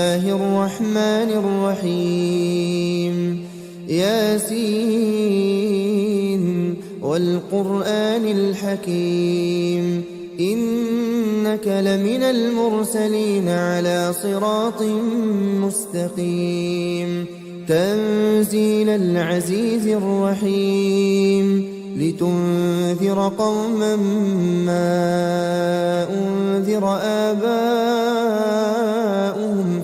الله الرحمن الرحيم ياسين والقرآن الحكيم إنك لمن المرسلين على صراط مستقيم تنزيل العزيز الرحيم لتنذر قوما ما أنذر آباؤهم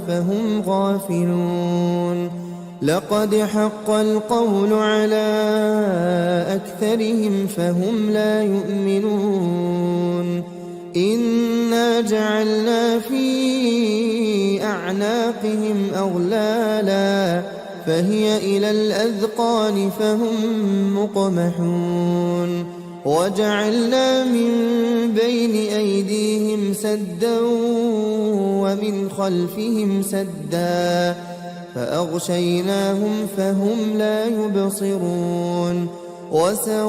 فهم غافلون لقد حق القول على أكثرهم فهم لا يؤمنون إنا جعلنا في أعناقهم أغلالا فهي إلى الأذقان فهم مقمحون وجعلنا من بين أيديهم سدا ومن خلفهم سدا فأغشيناهم فهم لا يبصرون وسواء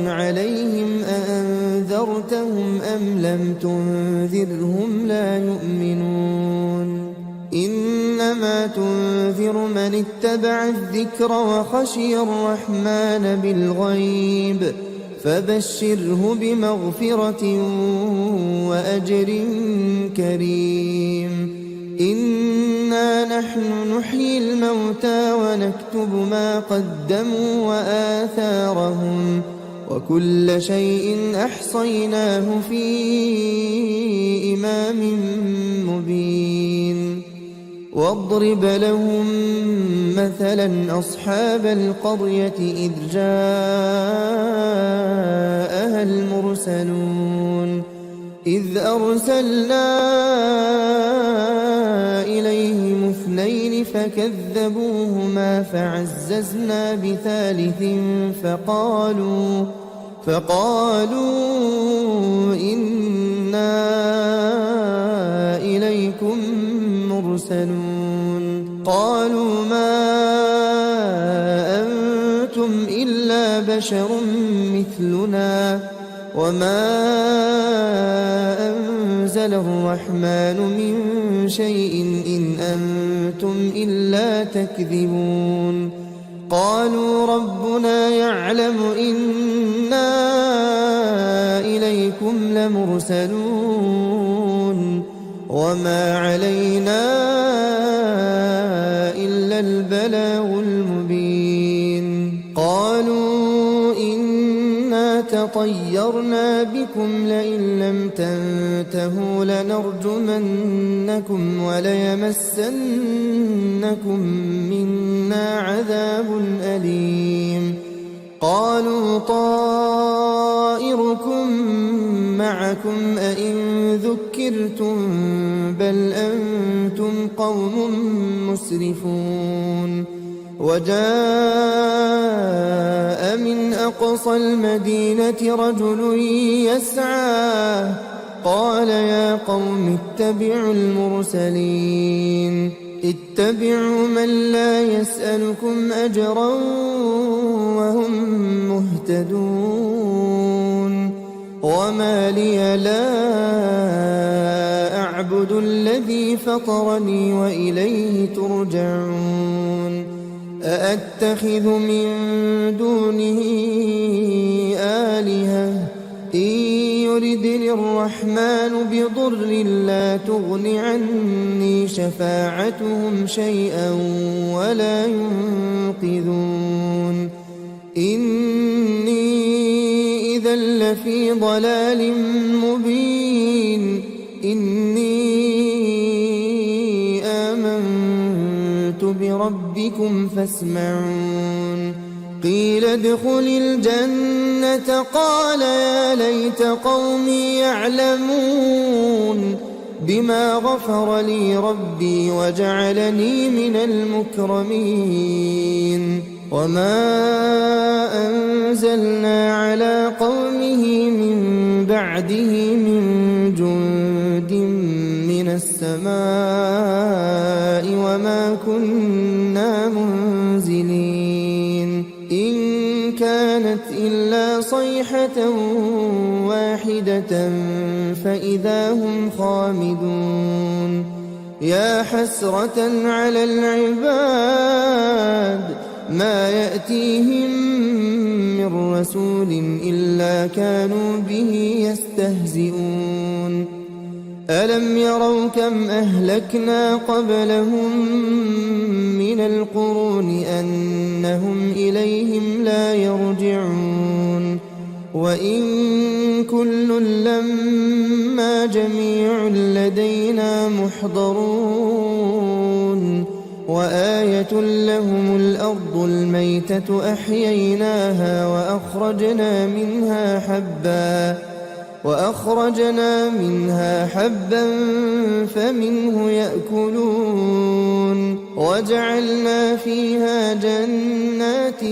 عليهم أأنذرتهم أم لم تنذرهم لا يؤمنون إنما تنذر من اتبع الذكر وخشي الرحمن بالغيب فبشره بمغفرة وأجر كريم إنا نحن نحيي الموتى ونكتب ما قدموا وآثارهم وكل شيء أحصيناه في إمام مبين واضرب لهم مثلا أصحاب القرية إذ جاءها المرسلون إذ أرسلنا إليهم اثنين فكذبوهما فعززنا بثالث فقالوا إنا إليكم مرسلون قالوا ما أنتم إلا بشر مثلنا وما أنزل الرحمن من شيء إن أنتم إلا تكذبون قالوا ربنا يعلم إنا إليكم لمرسلون وما علينا إلا البلاغ المبين قالوا إنا تطيرنا بكم لئن لم تنتهوا لنرجمنكم وليمسنكم منا عذاب أليم قالوا طائركم معكم أئن ذكرتم بل أنتم قوم مسرفون وجاء من أقصى المدينة رجل يسعى قال يا قوم اتبعوا المرسلين اتبعوا من لا يسألكم أجرا وهم مهتدون وما لي لا أعبد الذي فطرني وإليه ترجعون أأتخذ من دونه آلهة إن يردني الرحمن بضر لا تغن عني شفاعتهم شيئا ولا ينقذون إني إذا لفي ضلال مبين إني آمنت بربكم فاسمعون قيل ادخل الجنة قال يا ليت قومي يعلمون بما غفر لي ربي وجعلني من المكرمين وما أنزلنا على قومه من بعده من جند من السماء وما كنا منزلين إن كان كانت إلا صيحة واحدة فإذا هم خامدون يا حسرة على العباد ما يأتيهم من رسول إلا كانوا به يستهزئون ألم يروا كم أهلكنا قبلهم من القرون أنهم إليهم لا يرجعون وإن كل لما جميع لدينا محضرون وآية لهم الأرض الميتة أحييناها وأخرجنا منها حبا فمنه يأكلون وجعلنا فيها جنات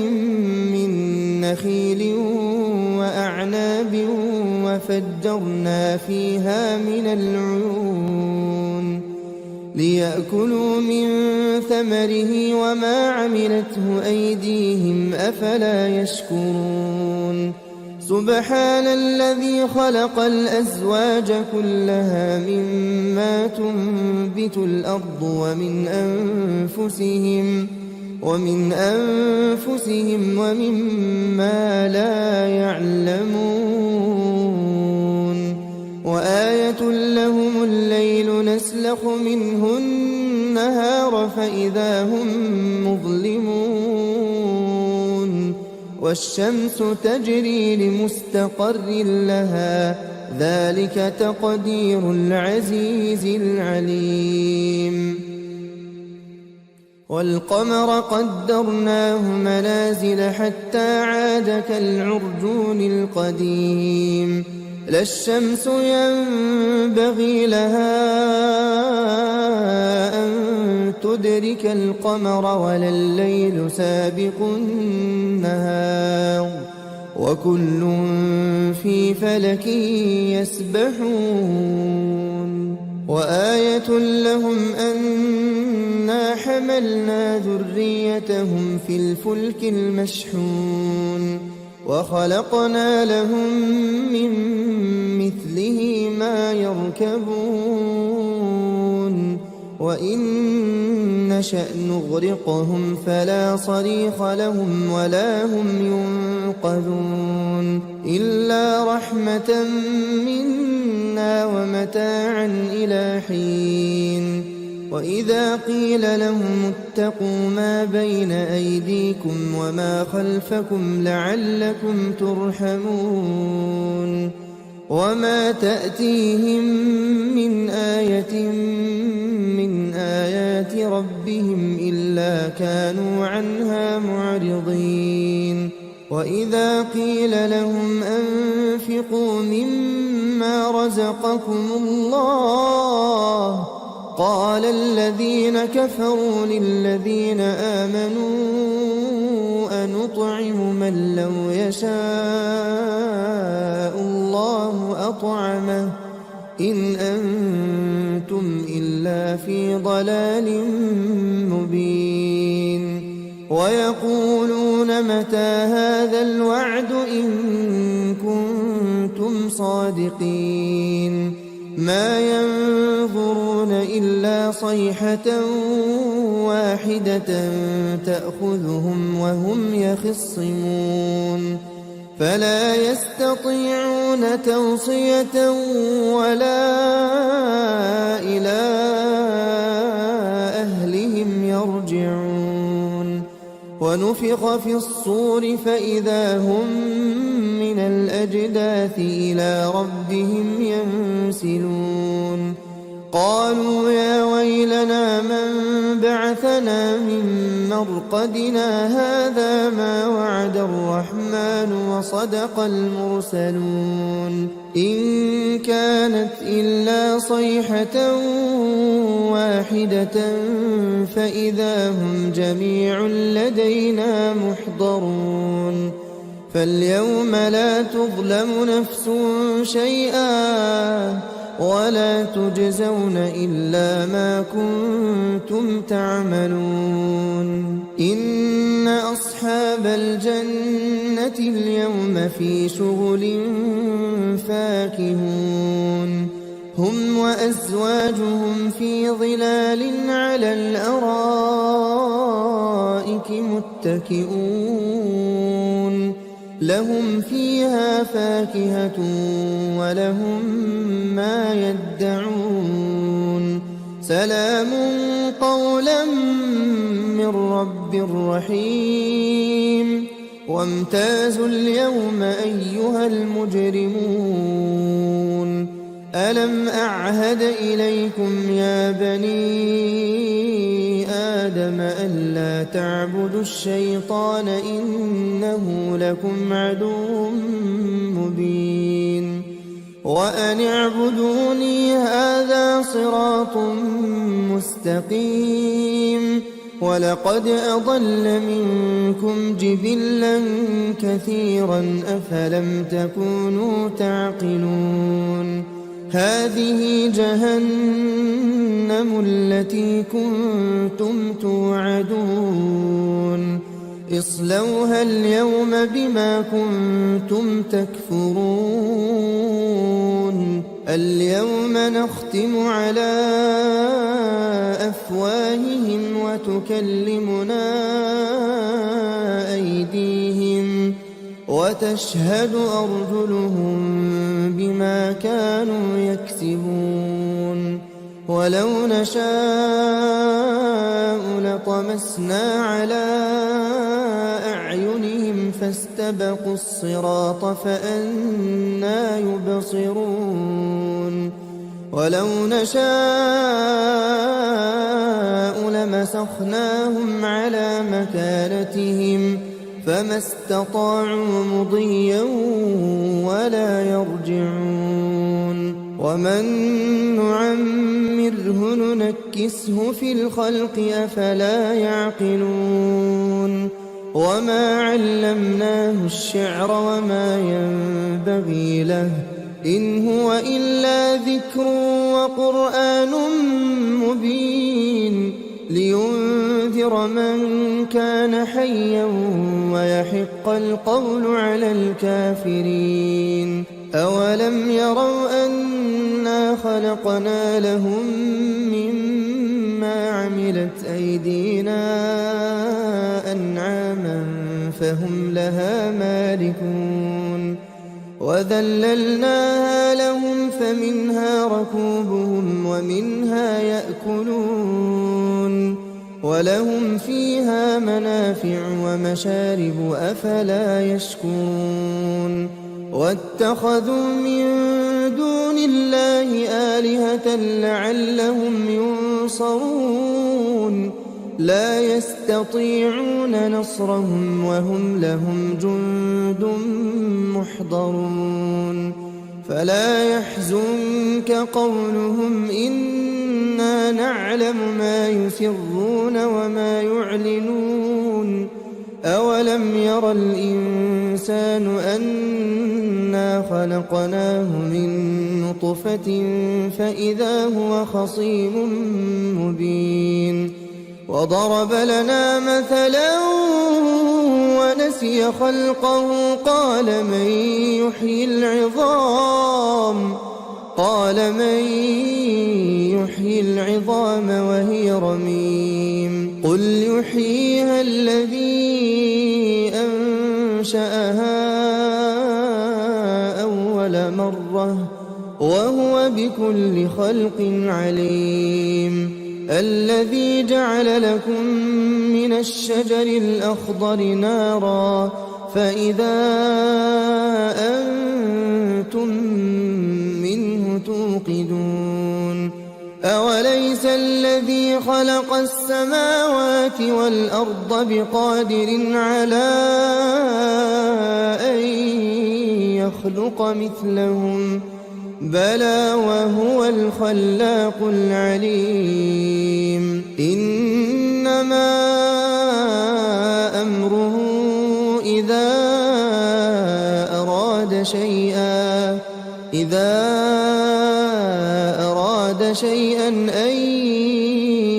من نخيل وأعناب وفجرنا فيها من العيون ليأكلوا من ثمره وما عملته أيديهم أفلا يشكرون سبحان الذي خلق الأزواج كلها مما تنبت الأرض ومن أنفسهم ومما لا يعلمون وآية لهم الليل نسلخ منه النهار فإذا هم مظلمون والشمس تجري لمستقر لها ذلك تقدير العزيز العليم والقمر قدرناه منازل حتى عاد كالعرجون القديم لا الشمس ينبغي لها أن تدرك القمر ولا الليل سابق النهار وكل في فلك يسبحون وآية لهم أنا حملنا ذريتهم في الفلك المشحون وخلقنا لهم من مثله ما يركبون وإن نشأ نغرقهم فلا صريخ لهم ولا هم ينقذون إلا رحمة منا ومتاعا إلى حين وإذا قيل لهم اتقوا ما بين أيديكم وما خلفكم لعلكم ترحمون وما تأتيهم من آية من آيات ربهم إلا كانوا عنها معرضين وإذا قيل لهم أنفقوا مما رزقكم الله قال الذين كفروا للذين آمنوا أنطعم من لو يشاء الله أطعمه إن أنتم إلا في ضلال مبين ويقولون متى هذا الوعد إن كنتم صادقين ما ينظرون إلا صيحة واحدة تأخذهم وهم يخصمون فلا يستطيعون توصية ولا إلى أهلهم يرجعون ونفخ في الصور فإذا هم من الأجداث إلى ربهم ينسلون قالوا يا ويلنا من بعثنا من مرقدنا هذا ما وعد الرحمن وصدق المرسلون إن كانت إلا صيحة واحدة فإذا هم جميع لدينا محضرون فاليوم لا تظلم نفس شيئا ولا تجزون إلا ما كنتم تعملون إن أصحاب الجنة اليوم في شغل فاكهون هم وأزواجهم في ظلال على الأرائك متكئون لهم فيها فاكهة ولهم ما يدعون سلام قولا من رب رحيم وامتازوا اليوم أيها المجرمون ألم أعهد إليكم يا بني آدم ألا تعبدوا الشيطان إنه لكم عدو مبين وأن اعبدوني هذا صراط مستقيم ولقد أضل منكم جبلا كثيرا أفلم تكونوا تعقلون هذه جهنم التي كنتم توعدون اصلوها اليوم بما كنتم تكفرون اليوم نختم على أفواههم وتكلمنا أيديهم وتشهد أرجلهم بما كانوا يكسبون ولو نشاء لطمسنا على أعينهم فاستبقوا الصراط فأنى يبصرون ولو نشاء لمسخناهم على مكانتهم فما استطاعوا مضيا ولا يرجعون ومن نعمره ننكسه في الخلق أفلا يعقلون وما علمناه الشعر وما ينبغي له إن هو إلا ذكر وقرآن مبين لينذر من كان حيا ويحق القول على الكافرين أولم يروا أنا خلقنا لهم مما عملت أيدينا أنعاما فهم لها مالكون وذللناها لهم فمنها ركوبهم ومنها يأكلون ولهم فيها منافع ومشارب أفلا يشكرون واتخذوا من دون الله آلهة لعلهم ينصرون لا يستطيعون نصرهم وهم لهم جند محضرون فلا يحزنك قولهم إنا نعلم ما يسرون وما يعلنون أولم ير الإنسان أنا خلقناه من نطفة فإذا هو خصيم مبين وضرب لنا مثلا ونسي خلقه قال من يحيي العظام وهي رميم قل يحييها الذي أنشأها أول مرة وهو بكل خلق عليم الذي جعل لكم من الشجر الأخضر نارا فإذا أنتم منه توقدون أوليس الذي خلق السماوات والأرض بقادر على أن يخلق مثلهم بلى وهو الخلاق العليم إنما أمره إذا أراد شيئا أن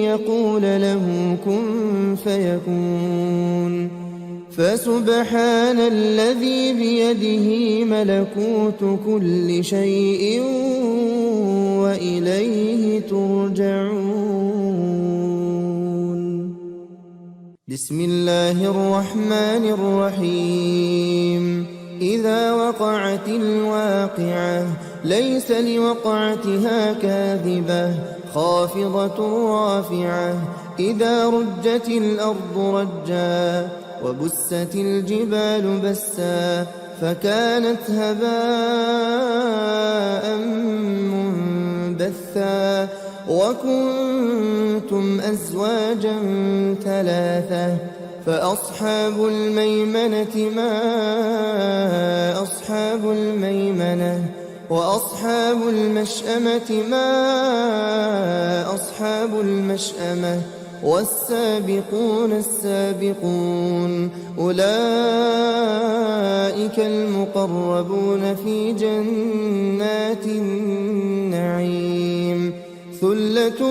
يقول له كن فيكون فسبحان الذي بيده ملكوت كل شيء وإليه ترجعون. بسم الله الرحمن الرحيم. إذا وقعت الواقعة ليس لوقعتها كاذبة خافضة رافعة. إذا رجت الأرض رجا وبست الجبال بسا فكانت هباء منبثا وكنتم أزواجا ثلاثة فأصحاب الميمنة ما أصحاب الميمنة وأصحاب المشأمة ما أصحاب المشأمة والسابقون السابقون أولئك المقربون في جنات النعيم. ثلة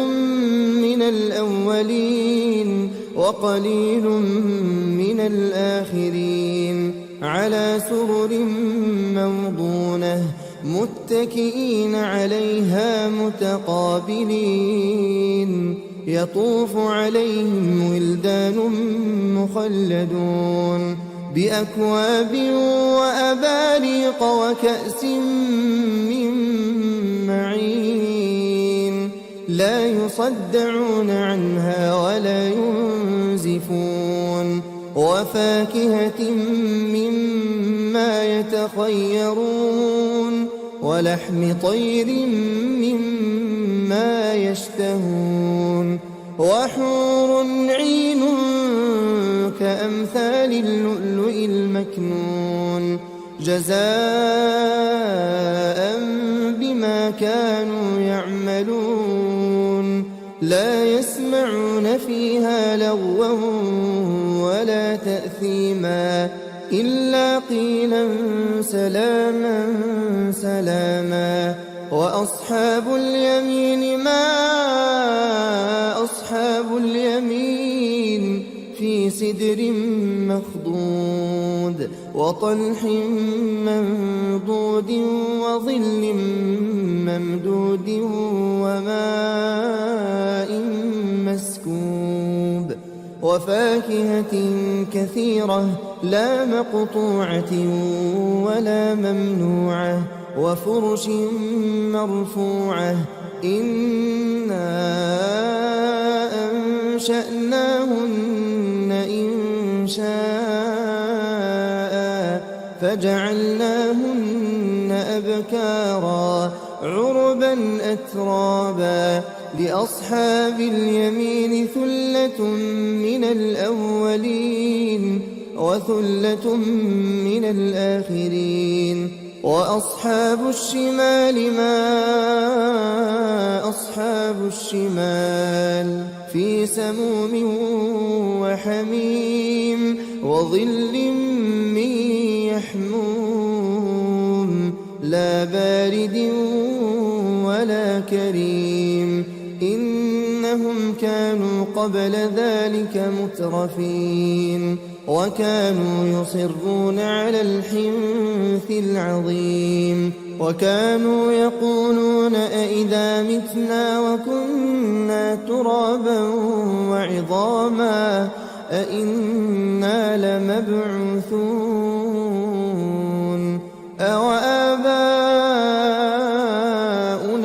من الأولين وقليل من الآخرين على سرر موضونة متكئين عليها متقابلين يطوف عليهم ولدان مخلدون بأكواب وأباريق وكأس من معين لا يصدعون عنها ولا ينزفون وفاكهة مما يتخيرون ولحم طير مما يشتهون وحور عين كأمثال اللؤلؤ المكنون جزاء بما كانوا يعملون. لا يسمعون فيها لغوا ولا تأثيما إلا قيلا سلاما سلاما. وأصحاب اليمين ما أصحاب اليمين في سدر مخضود وطلح منضود وظل ممدود وماء مسكوب وفاكهة كثيرة لا مقطوعة ولا ممنوعة وفرش مرفوعة. إنا أنشأناهن إنشاء فجعلناهن أبكارا عربا أترابا. لأصحاب اليمين ثلة من الأولين وثلة من الآخرين. وأصحاب الشمال ما أصحاب الشمال في سموم وحميم وظل من يحموم لا بارد ولا كريم. إنهم كانوا قبل ذلك مترفين وكانوا يصرون على الحنث العظيم وكانوا يقولون أئذا متنا وكنا ترابا وعظاما أئنا لمبعوثون أوآباؤنا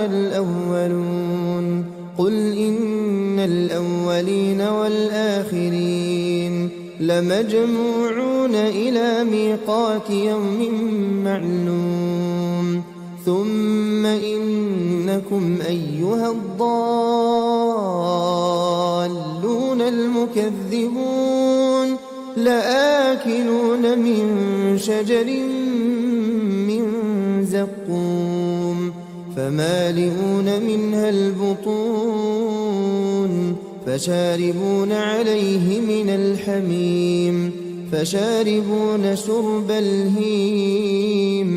الأولون قل إن الأولين والآخرين لمجموعون إلى ميقات يوم معلوم. ثم إنكم أيها الضالون المكذبون لآكلون من شجر من زقوم فمالئون منها البطون فشاربون عليه من الحميم فشاربون شرب الهيم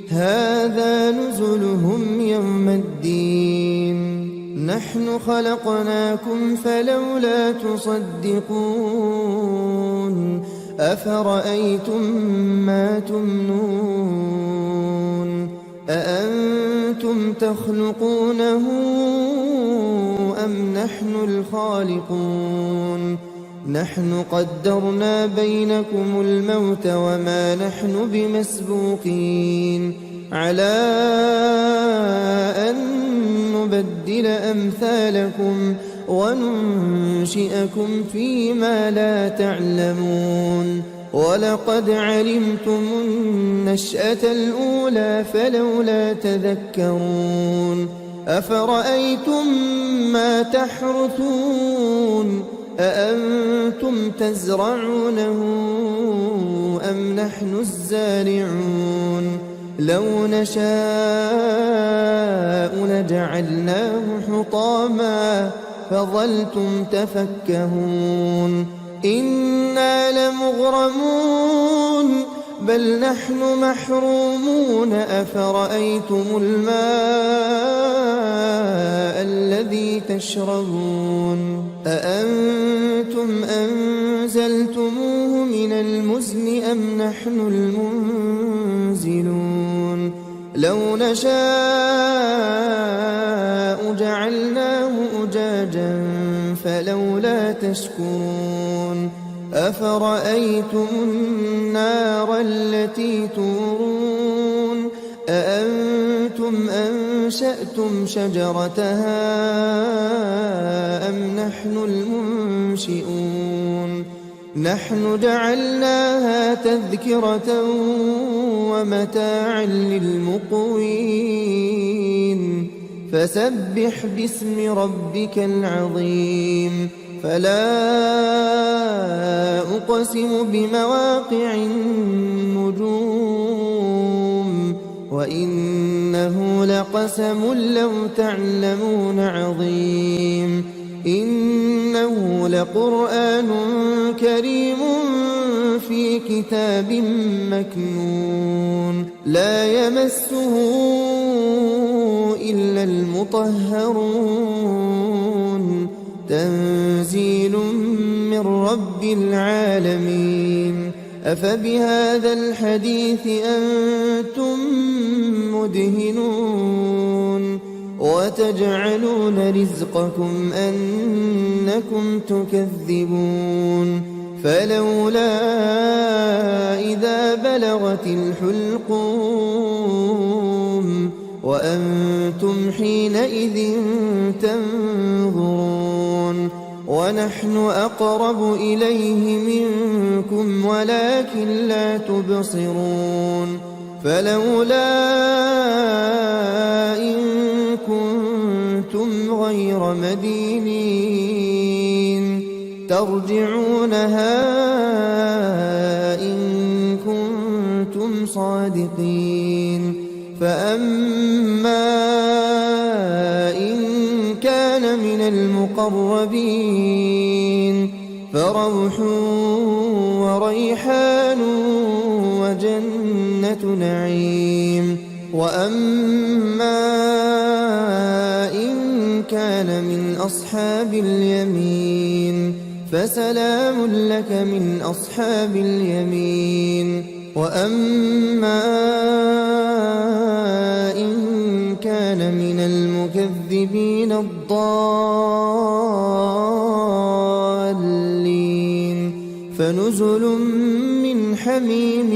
هذا نزلهم يوم الدين. نحن خلقناكم فلولا تصدقون أفرأيتم ما تمنون أأنتم تخلقونه أم نحن الخالقون نحن قدرنا بينكم الموت وما نحن بمسبوقين على أن نبدل أمثالكم وننشئكم فيما لا تعلمون ولقد علمتم النشأة الأولى فلولا تذكرون أفرأيتم ما تحرثون أأنتم تزرعونه أم نحن الزارعون لو نشاء لجعلناه حطاما فظلتم تفكهون إنا لمغرمون بل نحن محرومون أفرأيتم الماء الذي تشربون أأنتم أنزلتموه من المزن أم نحن المنزلون لو نشاء جعلناه أجاجا فلولا تشكرون أفرأيتم النار التي تورون أأنتم أنشأتم شجرتها أم نحن المنشئون نحن جعلناها تذكرة ومتاعا للمقوين فسبح باسم ربك العظيم فلا أقسم بمواقع النجوم وإنه لقسم لو تعلمون عظيم إنه لقرآن كريم في كتاب مكنون لا يمسه إلا المطهرون تنزيل من رب العالمين أفبهذا الحديث أنتم مدهنون وتجعلون رزقكم أنكم تكذبون فلولا إذا بلغت الحلقوم وأنتم حينئذ تنظرون ونحن أقرب إليه منكم ولكن لا تبصرون فلولا إن كنتم غير مدينين ترجعونها إن كنتم صادقين فأما إن كان من المقربين فروح وريحان وجنة نعيم وأما إن كان من أصحاب اليمين فسلام لك من أصحاب اليمين وأما إن كان من المكذبين الضالين فنزل من حميم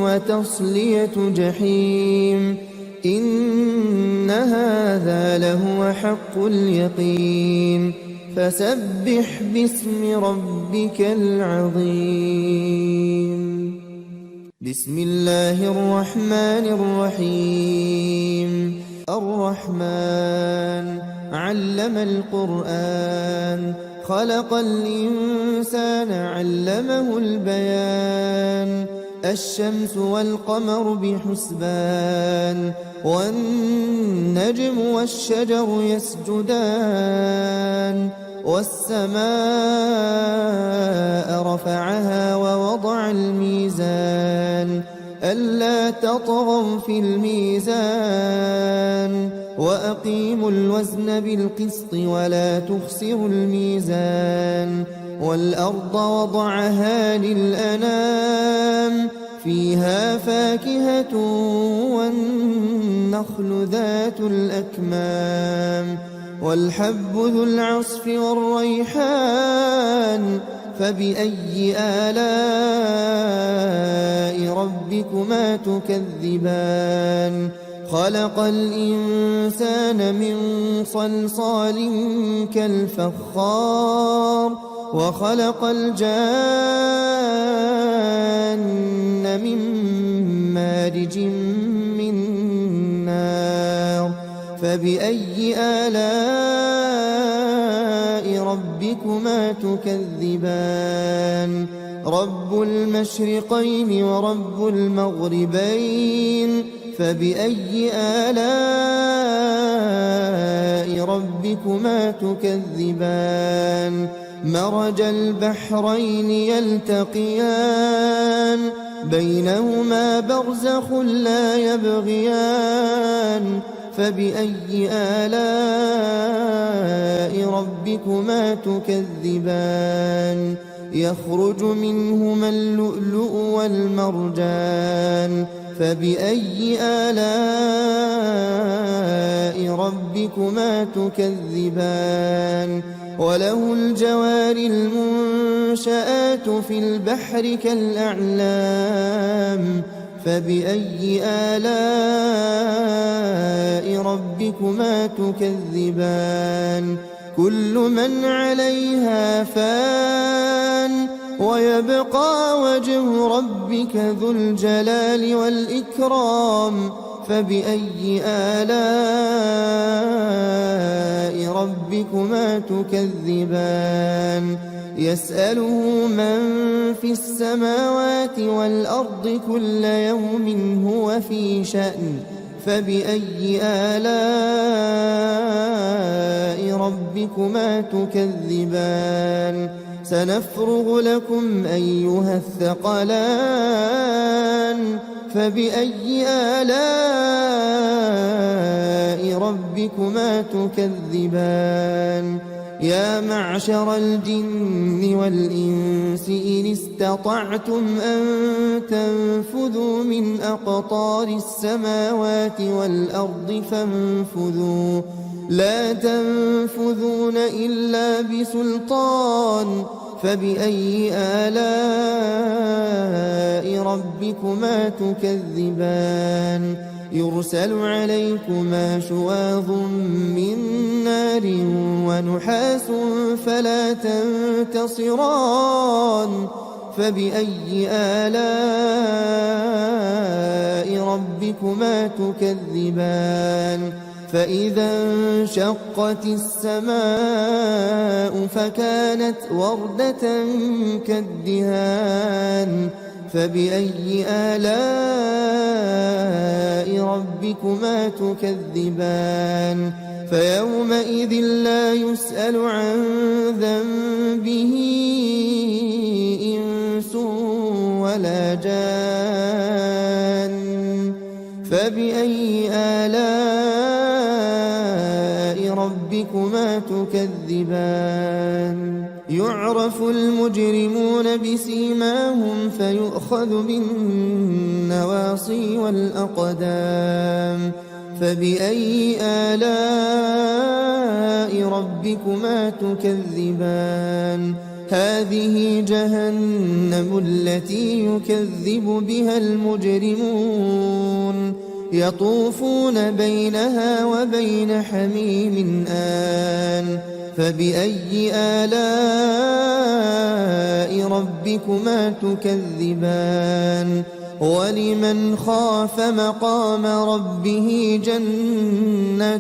وتصلية جحيم إن هذا لهو حق اليقين فسبح باسم ربك العظيم بسم الله الرحمن الرحيم الرحمن علم القرآن خلق الإنسان علمه البيان الشمس والقمر بحسبان والنجم والشجر يسجدان والسماء رفعها ووضع الميزان ألا تطغوا في الميزان وأقيموا الوزن بالقسط ولا تخسروا الميزان والأرض وضعها للأنام فيها فاكهة والنخل ذات الأكمام والحب ذو العصف والريحان فبأي آلاء ربكما تكذبان خلق الإنسان من صلصال كالفخار وخلق الجان من مارج من نار فبأي آلاء ربكما تكذبان رب المشرقين ورب المغربين فبأي آلاء ربكما تكذبان مرج البحرين يلتقيان بينهما برزخ لا يبغيان فبأي آلاء ربكما تكذبان يخرج منهما اللؤلؤ والمرجان فبأي آلاء ربكما تكذبان وله الجوار المنشآت في البحر كالأعلام فبأي آلاء ربكما تكذبان كل من عليها فان ويبقى وجه ربك ذو الجلال والإكرام فبأي آلاء ربكما تكذبان يسأله من في السماوات والأرض كل يوم هو في شأن فبأي آلاء ربكما تكذبان سنفرغ لكم أيها الثقلان فبأي آلاء ربكما تكذبان يا معشر الجن والإنس إن استطعتم أن تنفذوا من أقطار السماوات والأرض فانفذوا لا تنفذون إلا بسلطان فبأي آلاء ربكما تكذبان يرسل عليكما شواظ من نار ونحاس فلا تنتصران فبأي آلاء ربكما تكذبان فإذا انشقت السماء فكانت وردة كالدهان فبأي آلاء ربكما تكذبان فيومئذ لا يسأل عن ذنبه إنس ولا جان فبأي آلاء ربكما تكذبان يعرف المجرمون بسيماهم فيؤخذ بالنواصي والأقدام فبأي آلاء ربكما تكذبان هذه جهنم التي يكذب بها المجرمون يطوفون بينها وبين حميم آن فبأي آلاء ربكما تكذبان ولمن خاف مقام ربه جنتان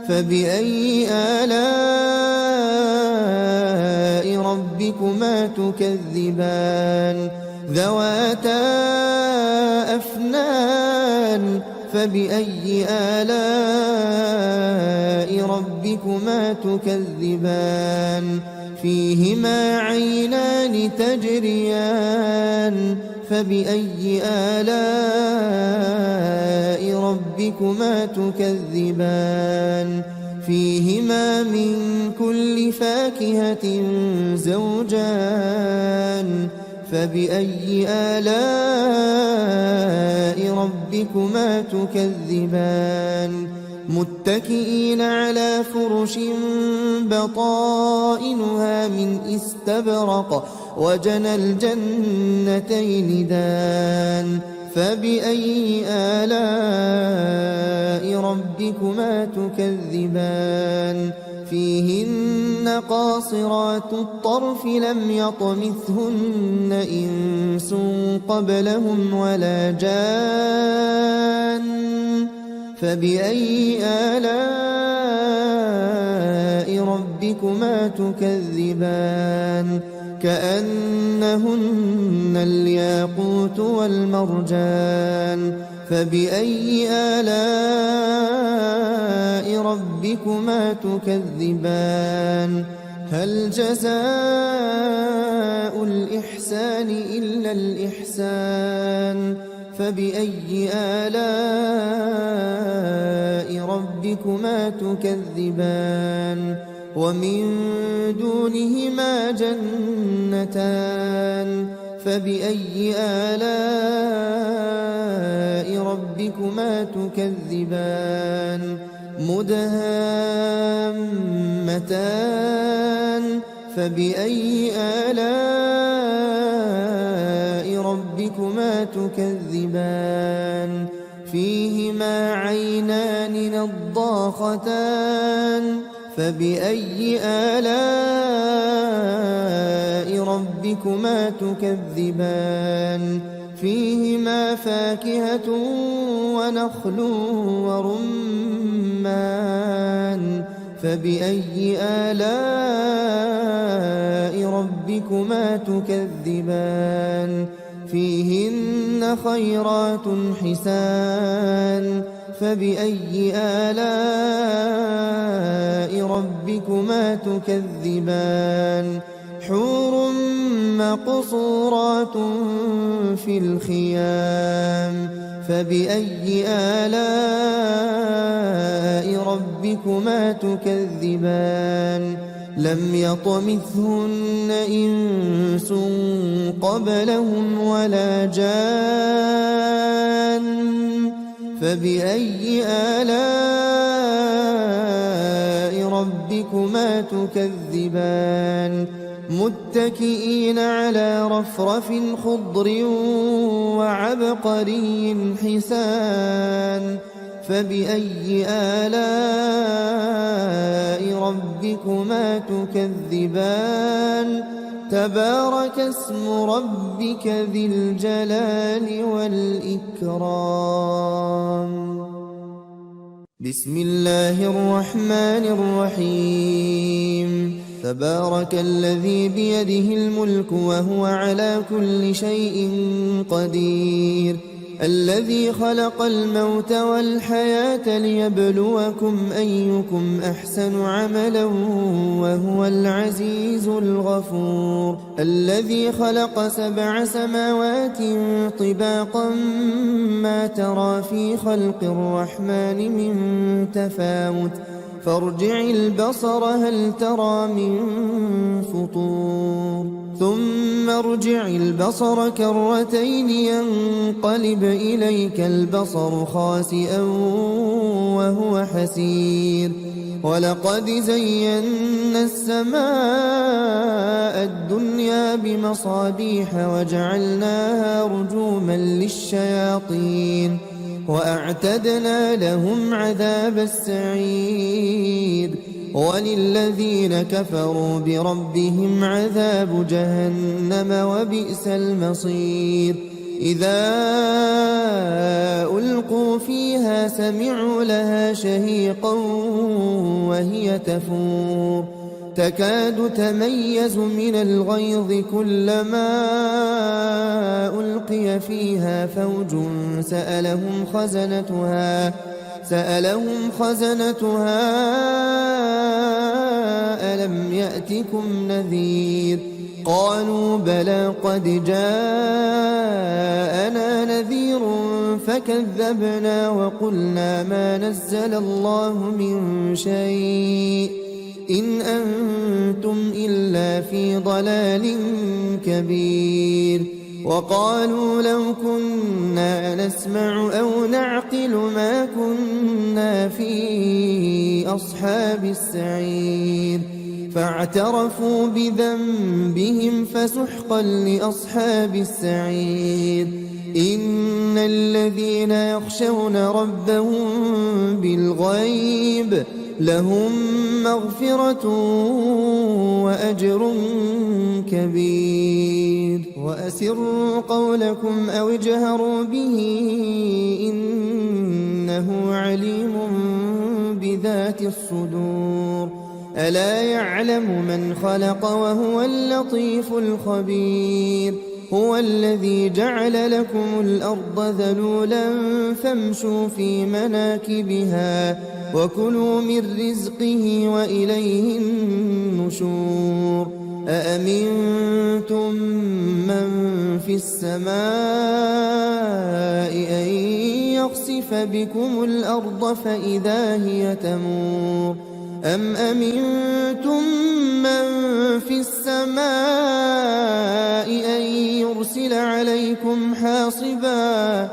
فبأي آلاء ربكما تكذبان ذواتا أفنان فبأي آلاء ربكما تكذبان فيهما عينان تجريان فبأي آلاء ربكما تكذبان فيهما من كل فاكهة زوجان فبأي آلاء ربكما تكذبان متكئين على فرش بطائنها من استبرق وجنى الجنتين دان فبأي آلاء ربكما تكذبان فيهن قاصرات الطرف لم يطمثهن إنس قبلهم ولا جان فبأي آلاء ربكما تكذبان كأنهن الياقوت والمرجان فبأي آلاء ربكما تكذبان هل جزاء الإحسان إلا الإحسان فبأي آلاء ربكما تكذبان ومن دونهما جنتان فبأي آلاء ربكما تكذبان مدهامتان فبأي آلاء ربكما تكذبان فيهما عينان نضاختان فبأي آلاء ربكما تكذبان فيهما فاكهة ونخل ورمان فبأي آلاء ربكما تكذبان فيهن خيرات حسان فبأي آلاء ربكما تكذبان حور مقصورات في الخيام فبأي آلاء ربكما تكذبان لم يطمثهن إنس قبلهم ولا جان فبأي آلاء ربكما تكذبان متكئين على رفرف خضر وعبقري حسان فبأي آلاء ربكما تكذبان تبارك اسم ربك ذي الجلال والإكرام بسم الله الرحمن الرحيم تبارك الذي بيده الملك وهو على كل شيء قدير الذي خلق الموت والحياة ليبلوكم أيكم أحسن عملا وهو العزيز الغفور الذي خلق 7 سماوات طباقا ما ترى في خلق الرحمن من تفاوت فارجع البصر هل ترى من فطور ثم ارجع البصر كرتين ينقلب إليك البصر خاسئا وهو حسير ولقد زينا السماء الدنيا بمصابيح وجعلناها رجوما للشياطين وأعتدنا لهم عذاب السعير وللذين كفروا بربهم عذاب جهنم وبئس المصير إذا ألقوا فيها سمعوا لها شهيقا وهي تفور تكاد تميز من الغيظ كلما ألقي فيها فوج سألهم خزنتها ألم يأتكم نذير قالوا بلى قد جاءنا نذير فكذبنا وقلنا ما نزل الله من شيء إن أنتم إلا في ضلال كبير وقالوا لو كنا نسمع أو نعقل ما كنا في أصحاب السعير فاعترفوا بذنبهم فسحقا لأصحاب السعير إن الذين يخشون ربهم بالغيب لهم مغفرة وأجر كبير وأسروا قولكم أو اجهروا به إنه عليم بذات الصدور ألا يعلم من خلق وهو اللطيف الخبير هو الذي جعل لكم الأرض ذلولا فامشوا في مناكبها وكلوا من رزقه وإليه النشور أأمنتم من في السماء أن يخسف بكم الأرض فإذا هي تمور أم أمنتم من في السماء أن يرسل عليكم حاصبا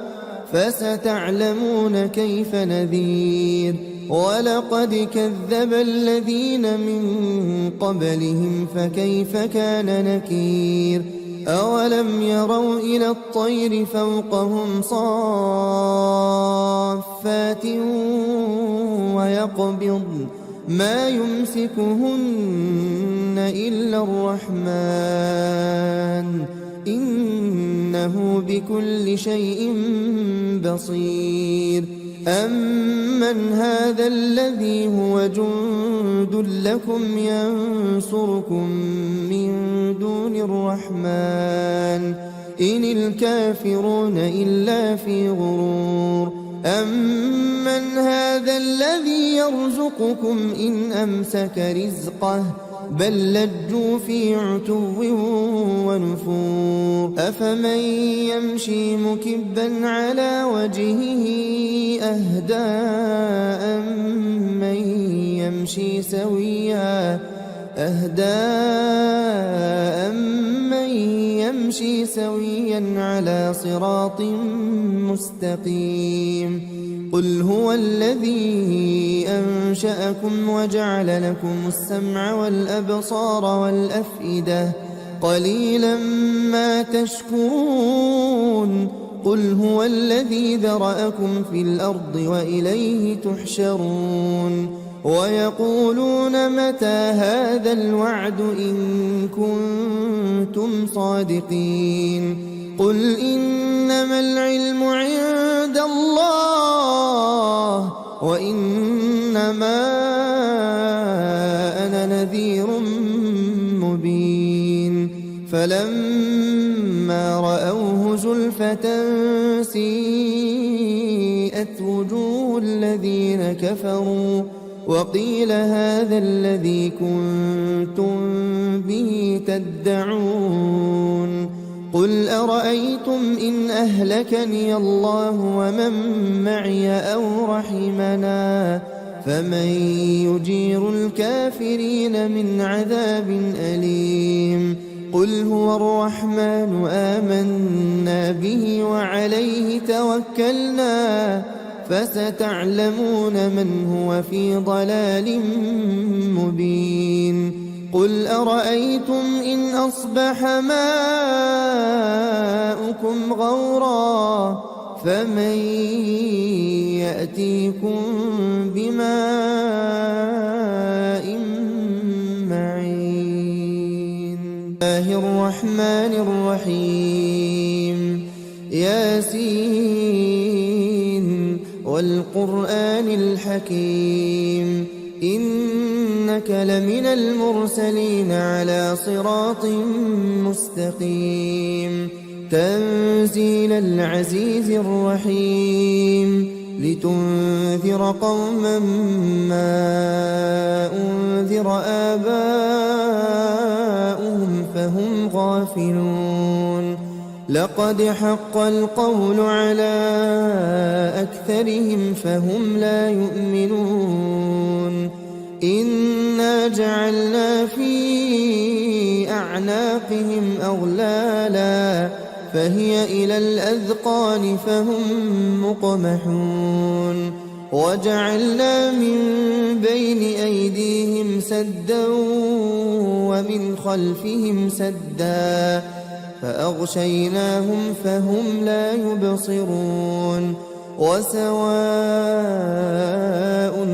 فستعلمون كيف نذير ولقد كذب الذين من قبلهم فكيف كان نكير أولم يروا إلى الطير فوقهم صافات ويقبضن ما يمسكهن إلا الرحمن إنه بكل شيء بصير أمن هذا الذي هو جند لكم ينصركم من دون الرحمن إن الكافرون إلا في غرور أمن هذا الذي يرزقكم إن أمسك رزقه بل لجوا في عتو ونفور أفمن يمشي مكبا على وجهه أهدى أمن يمشي سويا على صراط مستقيم قل هو الذي أنشأكم وجعل لكم السمع والأبصار والأفئدة قليلا ما تشكرون قل هو الذي ذرأكم في الأرض وإليه تحشرون ويقولون متى هذا الوعد إن كنتم صادقين قل إنما العلم عند الله وإنما أنا نذير مبين فلما رأوه زلفة سيئت وجوه الذين كفروا وقيل هذا الذي كنتم به تدعون قل أرأيتم إن أهلكني الله ومن معي أو رحمنا فمن يجير الكافرين من عذاب أليم قل هو الرحمن آمنا به وعليه توكلنا فستعلمون من هو في ضلال مبين قل أرأيتم إن أصبح ماؤكم غورا فمن يأتيكم بماء معين الله الرحمن الرحيم ياسين والقرآن الحكيم إنك لمن المرسلين على صراط مستقيم تنزيل العزيز الرحيم لتنذر قوما ما أنذر آباؤهم فهم غافلون لقد حق القول على أكثرهم فهم لا يؤمنون إنا جعلنا في أعناقهم أغلالا فهي إلى الأذقان فهم مقمحون وجعلنا من بين أيديهم سدا ومن خلفهم سدا فأغشيناهم فهم لا يبصرون وسواء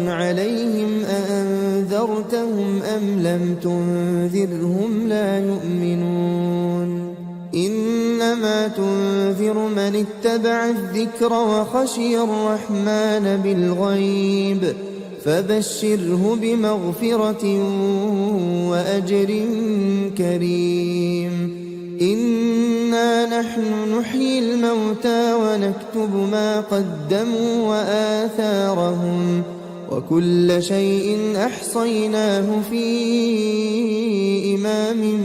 عليهم أأنذرتهم أم لم تنذرهم لا يؤمنون إنما تنذر من اتبع الذكر وخشي الرحمن بالغيب فبشره بمغفرة وأجر كريم إنا نحن نحيي الموتى ونكتب ما قدموا وآثارهم وكل شيء أحصيناه في إمام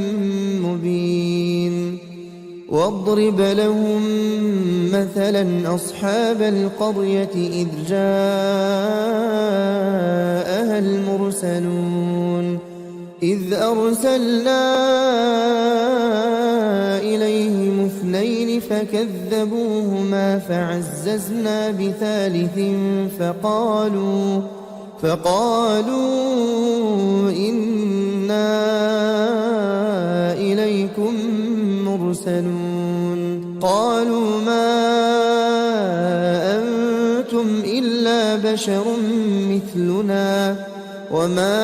مبين واضرب لهم مثلا أصحاب القرية إذ جاءها المرسلون إذ أرسلنا إليهم اثنين فكذبوهما فعززنا بثالث فقالوا إنا إليكم مرسلون قالوا ما أنتم إلا بشر مثلنا وما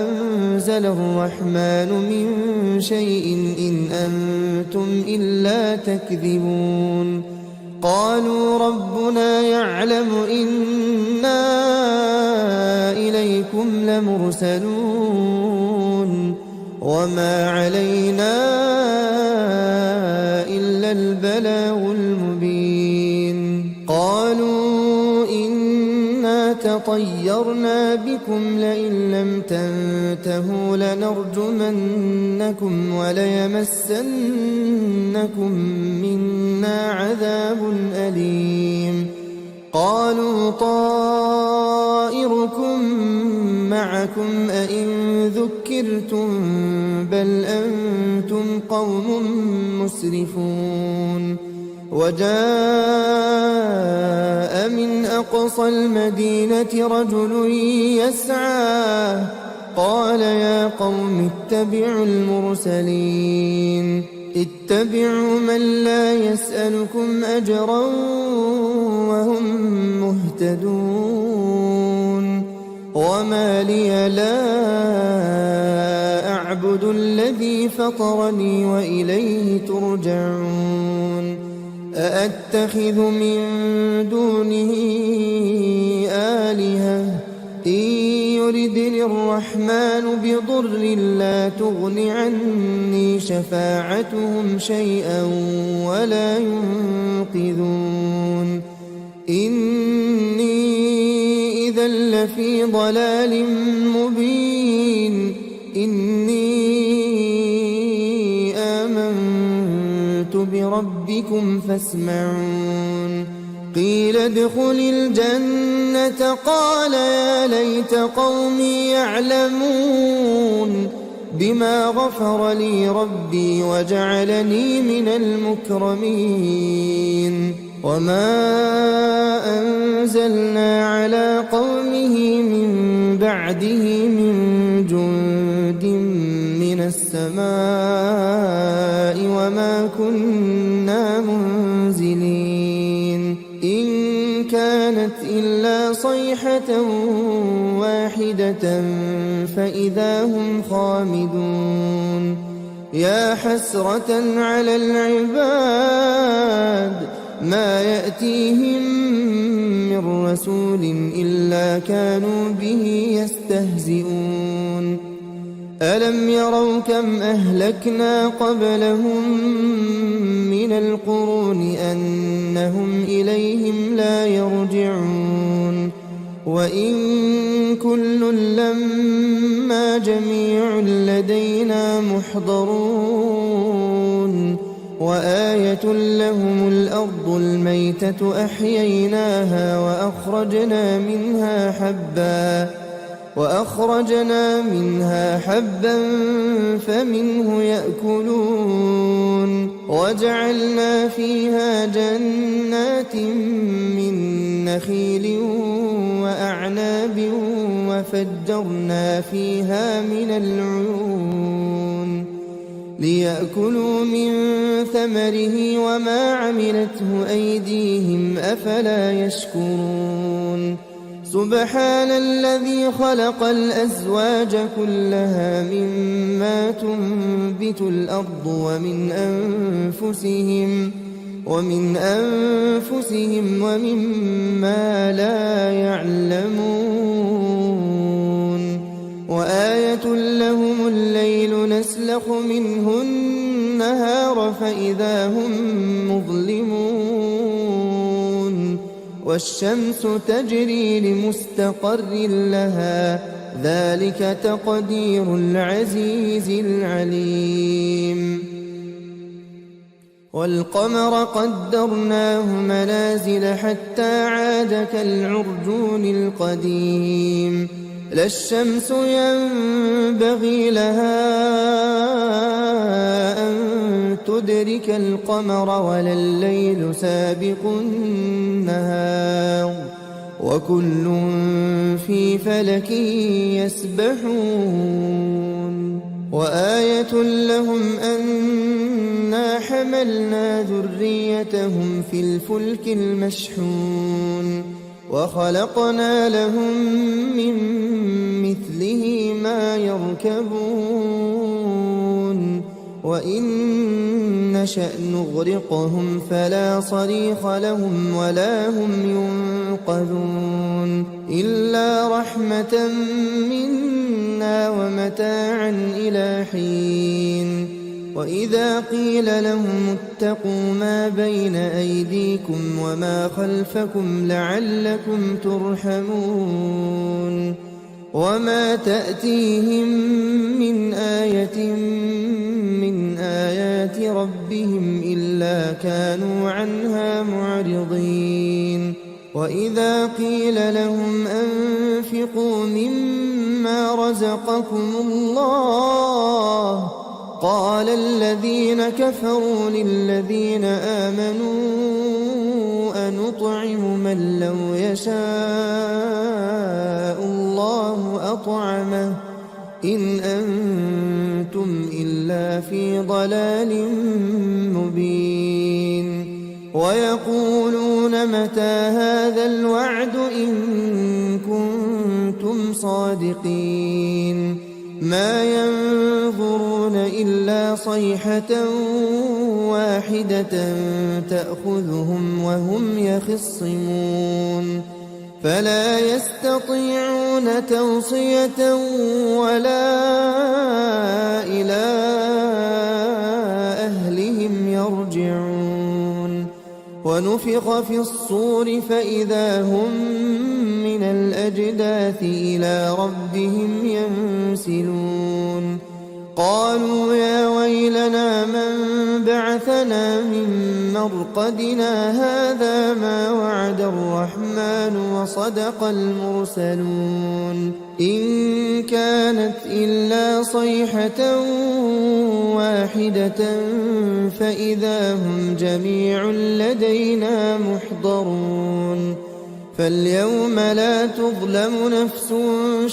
أنزل الرحمن من شيء إن أنتم إلا تكذبون قالوا ربنا يعلم إنا إليكم لمرسلون وما علينا إلا البلاغ المبين قالوا إنا تطيرنا بكم لئن لم تنتهوا لنرجمنكم وليمسنكم منا عذاب أليم قالوا طائركم معكم أئن ذكرتم بل أنتم قوم مسرفون وجاء من أقصى المدينة رجل يسعى قال يا قوم اتبعوا المرسلين اتبعوا من لا يسألكم أجرا وهم مهتدون وما لي لا أعبد الذي فطرني وإليه ترجعون أأتخذ من دونه آلهة إن يردني الرحمن بضر لا تغن عني شفاعتهم شيئا ولا ينقذون إني إذا لفي ضلال مبين إني آمنت بربكم فاسمعون قيل ادخل الجنة قال يا ليت قومي يعلمون بما غفر لي ربي وجعلني من المكرمين وما أنزلنا على قومه من بعده من جند من السماء وما كنا منزلين إن كانت إلا صيحة واحدة فإذا هم خامدون يا حسرة على العباد ما يأتيهم من رسول إلا كانوا به يستهزئون ألم يروا كم أهلكنا قبلهم من القرون أنهم إليهم لا يرجعون وإن كل لما جميع لدينا محضرون وآية لهم الأرض الميتة أحييناها وأخرجنا منها حبا فمنه يأكلون وجعلنا فيها جنات من نخيل وأعناب وفجرنا فيها من العيون ليأكلوا من ثمره وما عملته أيديهم أفلا يشكرون سبحان الذي خلق الأزواج كلها مما تنبت الأرض ومن أنفسهم ومما لا يعلمون وآية لهم الليل نسلخ منه النهار فإذا هم مظلمون والشمس تجري لمستقر لها ذلك تقدير العزيز العليم والقمر قدرناه منازل حتى عاد كالعرجون القديم لا الشمس ينبغي لها أن تدرك القمر ولا الليل سابق النهار وكل في فلك يسبحون وآية لهم أنا حملنا ذريتهم في الفلك المشحون وخلقنا لهم من مثله ما يركبون وإن نشأ نغرقهم فلا صريخ لهم ولا هم ينقذون إلا رحمة منا ومتاعا إلى حين وإذا قيل لهم اتقوا ما بين أيديكم وما خلفكم لعلكم ترحمون وما تأتيهم من آية من آيات ربهم إلا كانوا عنها معرضين وإذا قيل لهم أنفقوا مما رزقكم الله قال الذين كفروا للذين آمنوا أنطعم من لو يشاء الله أطعمه إن أنتم إلا في ضلال مبين ويقولون متى هذا الوعد إن كنتم صادقين ما ينظرون إلا صيحة واحدة تأخذهم وهم يخصمون فلا يستطيعون توصية ولا إلى أهلهم يرجعون ونفخ في الصور فإذا هم من الأجداث إلى ربهم ينسلون قالوا يا ويلنا من بعثنا من مرقدنا هذا ما وعد الرحمن وصدق المرسلون إن كانت إلا صيحة واحدة فإذا هم جميع لدينا محضرون فاليوم لا تظلم نفس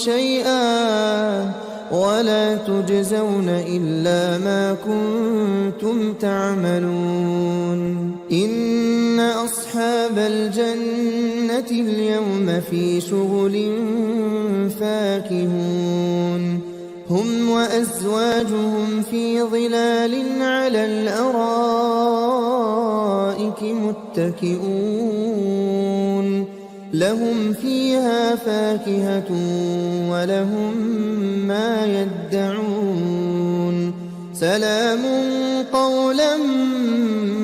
شيئا ولا تجزون إلا ما كنتم تعملون إن أصحاب الجنة اليوم في شغل فاكهون هم وأزواجهم في ظلال على الأرائك متكئون لهم فيها فاكهة ولهم ما يدعون سلام قولا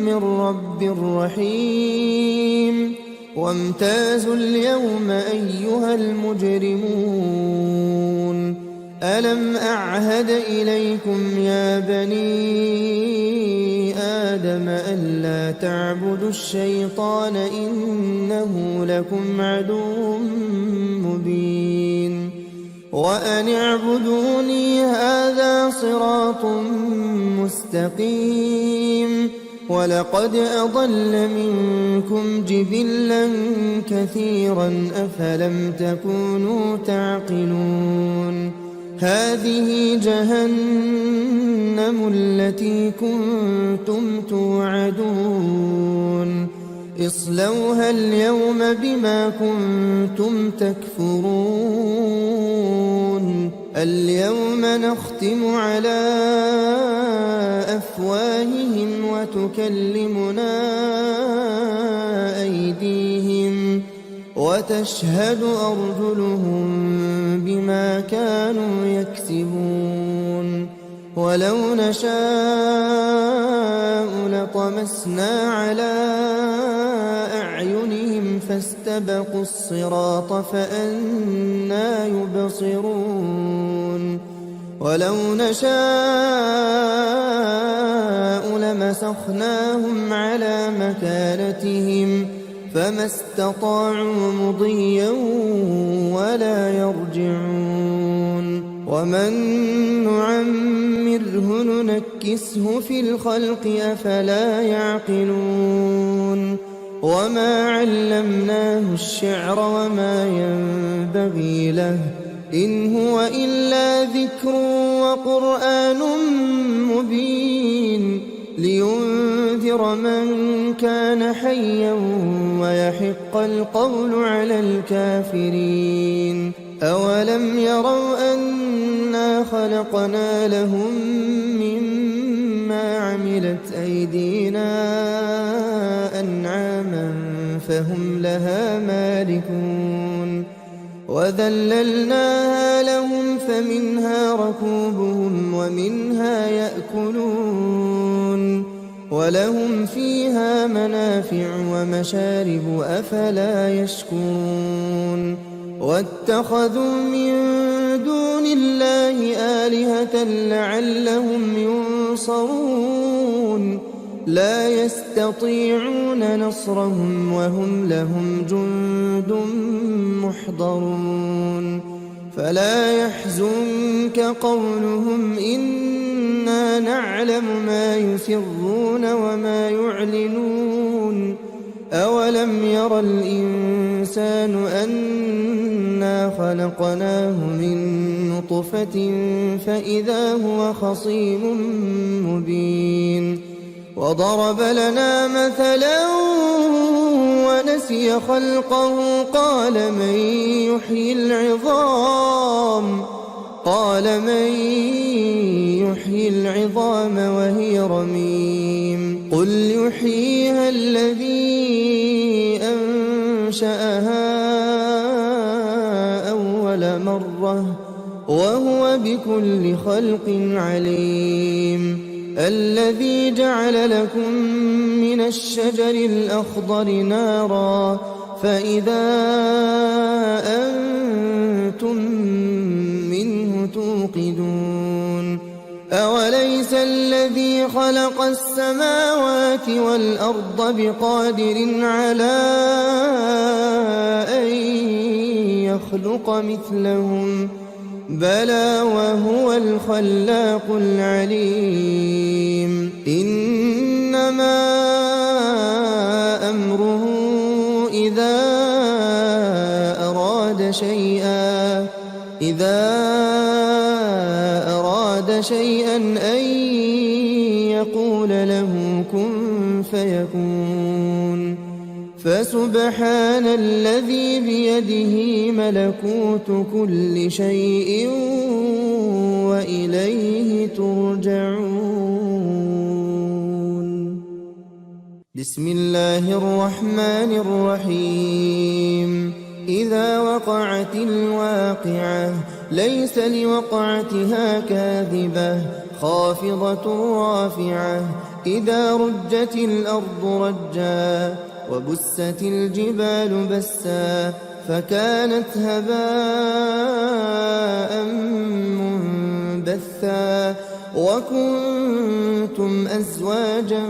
من رب رحيم وامتازوا اليوم أيها المجرمون ألم أعهد إليكم يا بني آدم ألا تعبدوا الشيطان إنه لكم عدو مبين وأن اعبدوني هذا صراط مستقيم ولقد أضل منكم جبلا كثيرا أفلم تكونوا تعقلون هذه جهنم التي كنتم توعدون اصلوها اليوم بما كنتم تكفرون اليوم نختم على أفواههم وتكلمنا أيديهم وتشهد أرجلهم بما كانوا يكسبون ولو نشاء لطمسنا على أعينهم فاستبقوا الصراط فأنى يبصرون ولو نشاء لمسخناهم على مكانتهم فما استطاعوا مضيا ولا يرجعون ومن نعمره ننكسه في الخلق أفلا يعقلون وما علمناه الشعر وما ينبغي له إن هو إلا ذكر وقرآن مبين لينذر من كان حيا ويحق القول على الكافرين أولم يروا أنا خلقنا لهم مما عملت أيدينا أنعاما فهم لها مالكون وذللناها لهم فمنها ركوبهم ومنها يأكلون ولهم فيها منافع ومشارب أفلا يشكرون واتخذوا من دون الله آلهة لعلهم ينصرون لا يستطيعون نصرهم وهم لهم جند محضرون فلا يحزنك قولهم إنا نعلم ما يسرون وما يعلنون أولم ير الإنسان أنا خلقناه من نطفة فإذا هو خصيم مبين وضرب لنا مثلا ونسي خلقه قال من يحيي العظام وهي رميم قل يحييها الذي أنشأها أول مرة وهو بكل خلق عليم الذي جعل لكم من الشجر الأخضر نارا فإذا أنتم منه توقدون أوليس الذي خلق السماوات والأرض بقادر على أن يخلق مثلهم بلى وهو الخلاق العليم إنما أمره إذا أراد شيئا أن يقول له كن فيكون فسبحان الذي بيده ملكوت كل شيء وإليه ترجعون بسم الله الرحمن الرحيم إذا وقعت الواقعة ليس لوقعتها كاذبة خافضة رافعة إذا رجت الأرض رجا وبست الجبال بسا فكانت هباء منبثا وكنتم أزواجا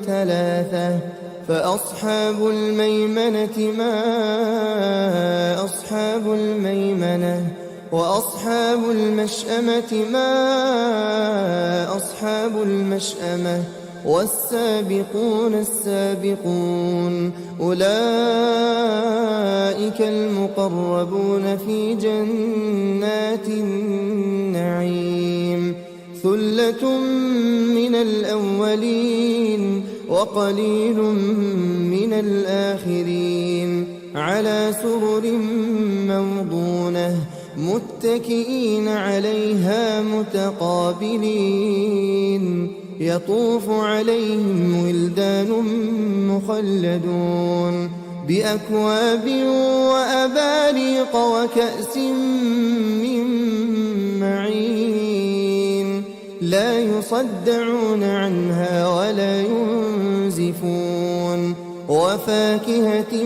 ثلاثة فأصحاب الميمنة ما أصحاب الميمنة وأصحاب المشأمة ما أصحاب المشأمة والسابقون السابقون أولئك المقربون في جنات النعيم ثلة من الأولين وقليل من الآخرين على سرر موضونة متكئين عليها متقابلين يطوف عليهم ولدان مخلدون بأكواب وأباريق وكأس من معين لا يصدعون عنها ولا ينزفون وفاكهة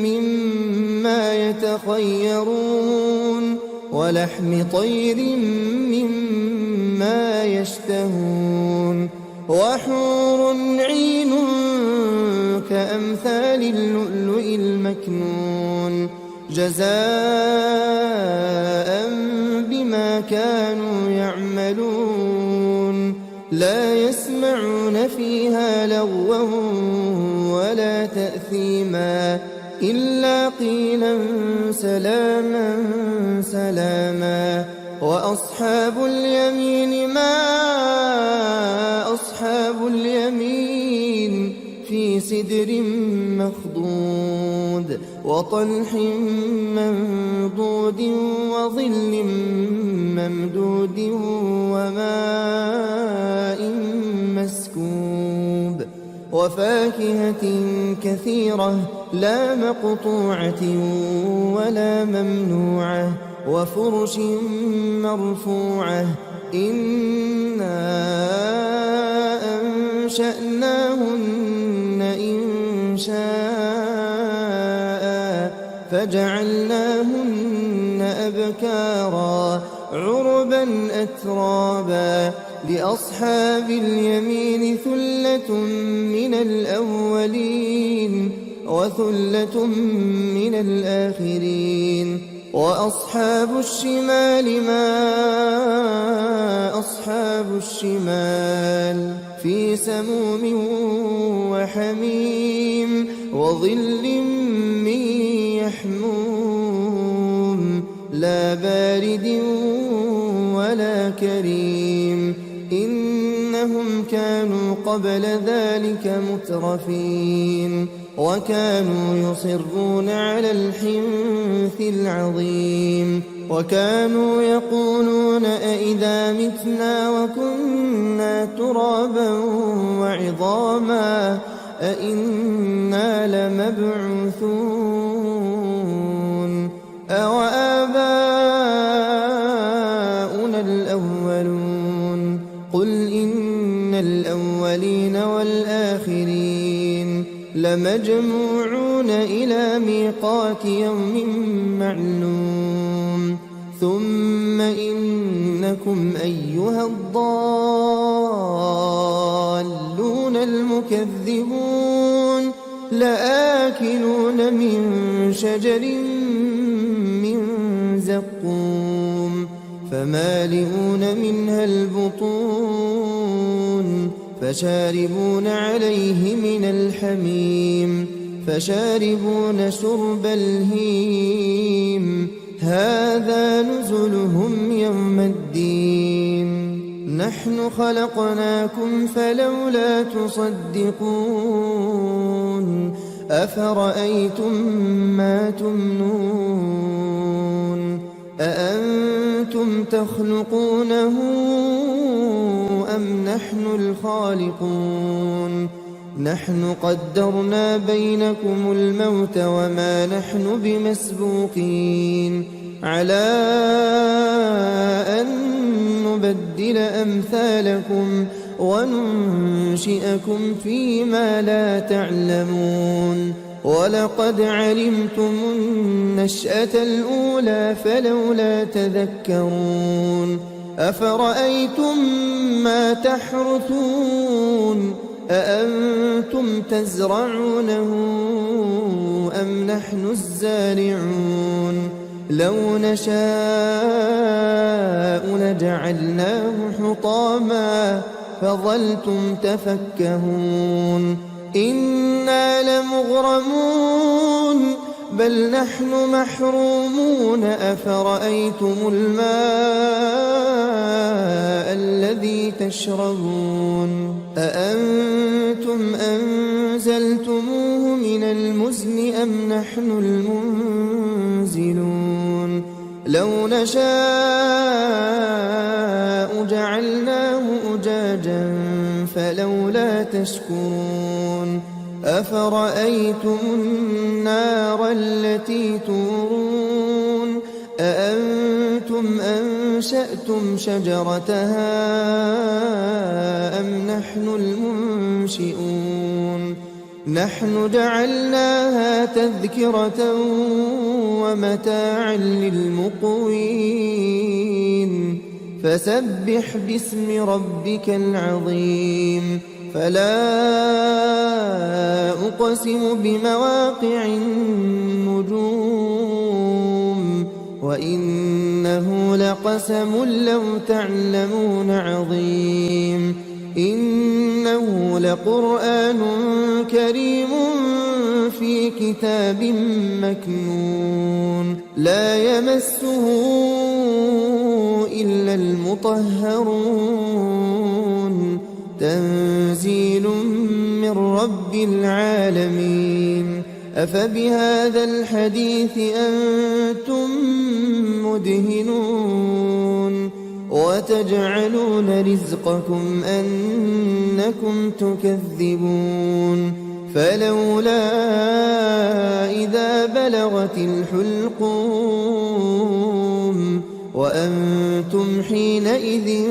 مما يتخيرون ولحم طير مما يشتهون وحور عين كأمثال اللؤلؤ المكنون جزاء بما كانوا يعملون لا يسمعون فيها لغوا ولا تأثيما إلا قيلا سلاما سلاما وأصحاب اليمين ما أصحاب اليمين في سدر مخضود وطلح منضود وظل ممدود وماء مسكوب وفاكهة كثيرة لا مقطوعة ولا ممنوعة وفرش مرفوعة إنا أنشأناهن إنشاء فجعلناهن أبكارا عربا أترابا لأصحاب اليمين ثلة من الأولين وثلة من الآخرين وأصحاب الشمال ما أصحاب الشمال في سموم وحميم وظل من يحموم لا بارد ولا كريم إنهم كانوا قبل ذلك مترفين وكانوا يصرون على الحنث العظيم وكانوا يقولون أئذا متنا وكنا ترابا وعظاما أئنا لمبعوثون أوآباؤنا الأولون قل إن الأولين والآخرين لمجموعون إلى ميقات يوم معلوم ثم إنكم أيها الضالون المكذبون لآكلون من شجر من زقوم فمالئون منها البطون فشاربون عليه من الحميم فشاربون شرب الهيم هذا نزلهم يوم الدين نحن خلقناكم فلولا تصدقون أفرأيتم ما تمنون أأنتم تخلقونه أم نحن الخالقون نحن قدرنا بينكم الموت وما نحن بمسبوقين على أن نبدل أمثالكم وننشئكم فيما لا تعلمون ولقد علمتم النشأة الأولى فلولا تذكرون أفرأيتم ما تحرثون أأنتم تزرعونه أم نحن الزارعون لو نشاء لجعلناه حطاما فظلتم تفكهون إنا لمغرمون بل نحن محرومون أفرأيتم الماء الذي تشربون أأنتم أنزلتموه من المزن أم نحن المنزلون لو نشاء جعلناه أجاجا فلولا تشكرون أفرأيتم النار التي تورون أأنتم أنشأتم شجرتها أم نحن المنشئون نحن جعلناها تذكرة ومتاعا للمقوين فسبح باسم ربك العظيم فلا أقسم بمواقع النجوم وإنه لقسم لو تعلمون عظيم إنه لقرآن كريم في كتاب مكنون لا يمسه إلا المطهرون تنزيل من رب العالمين أفبهذا الحديث أنتم مدهنون وتجعلون رزقكم أنكم تكذبون فلولا إذا بلغت الحلقوم وأنتم حينئذ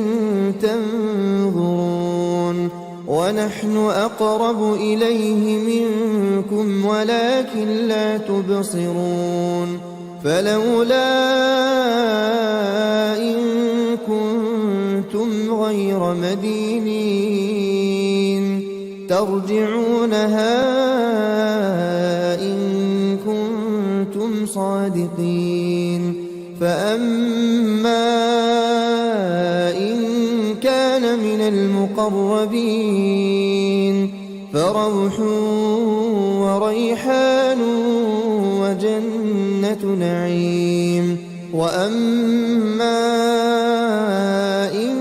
تنظرون ونحن أقرب إليه منكم ولكن لا تبصرون فلولا إن كنتم غير مدينين ترجعونها إن كنتم صادقين فأما إن كان من المقربين فروح وريحان وجنة نعيم وأما إن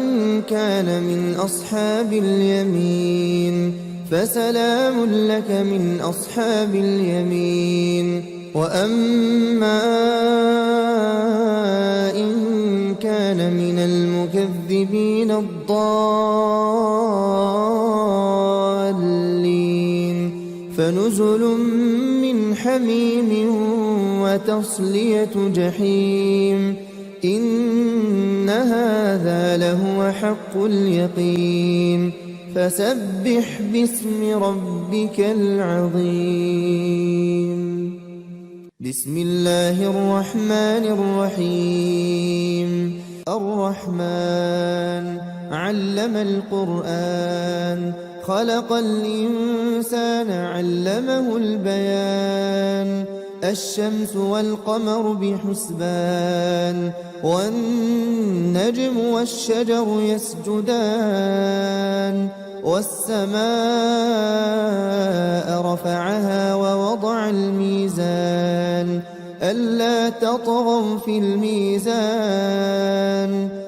كان من أصحاب اليمين فسلام لك من أصحاب اليمين وأما إن كان من المكذبين الضالين فنزل من حميم وتصلية جحيم إن هذا لهو حق اليقين فسبح باسم ربك العظيم بسم الله الرحمن الرحيم الرحمن علم القرآن خلق الإنسان علمه البيان الشمس والقمر بحسبان والنجم والشجر يسجدان والسماء رفعها ووضع الميزان ألا تطغوا في الميزان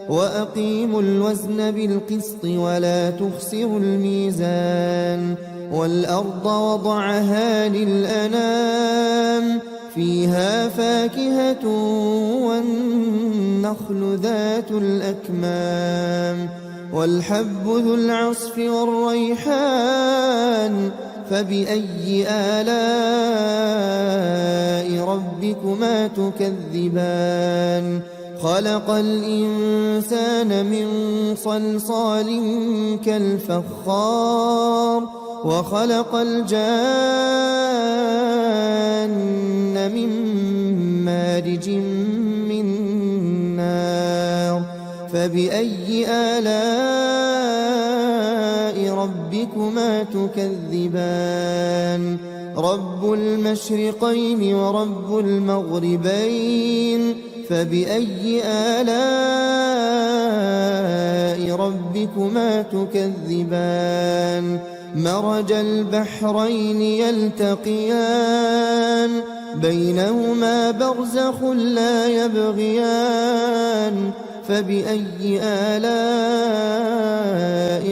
وأقيموا الوزن بالقسط ولا تخسروا الميزان والأرض وضعها للأنام فيها فاكهة والنخل ذات الأكمام والحب ذو العصف والريحان فبأي آلاء ربكما تكذبان خلق الإنسان من صلصال كالفخار وخلق الجان من مارج من نار فبأي آلاء ربكما تكذبان رب المشرقين ورب المغربين فبأي آلاء ربكما تكذبان مرج البحرين يلتقيان بينهما برزخ لا يبغيان فبأي آلاء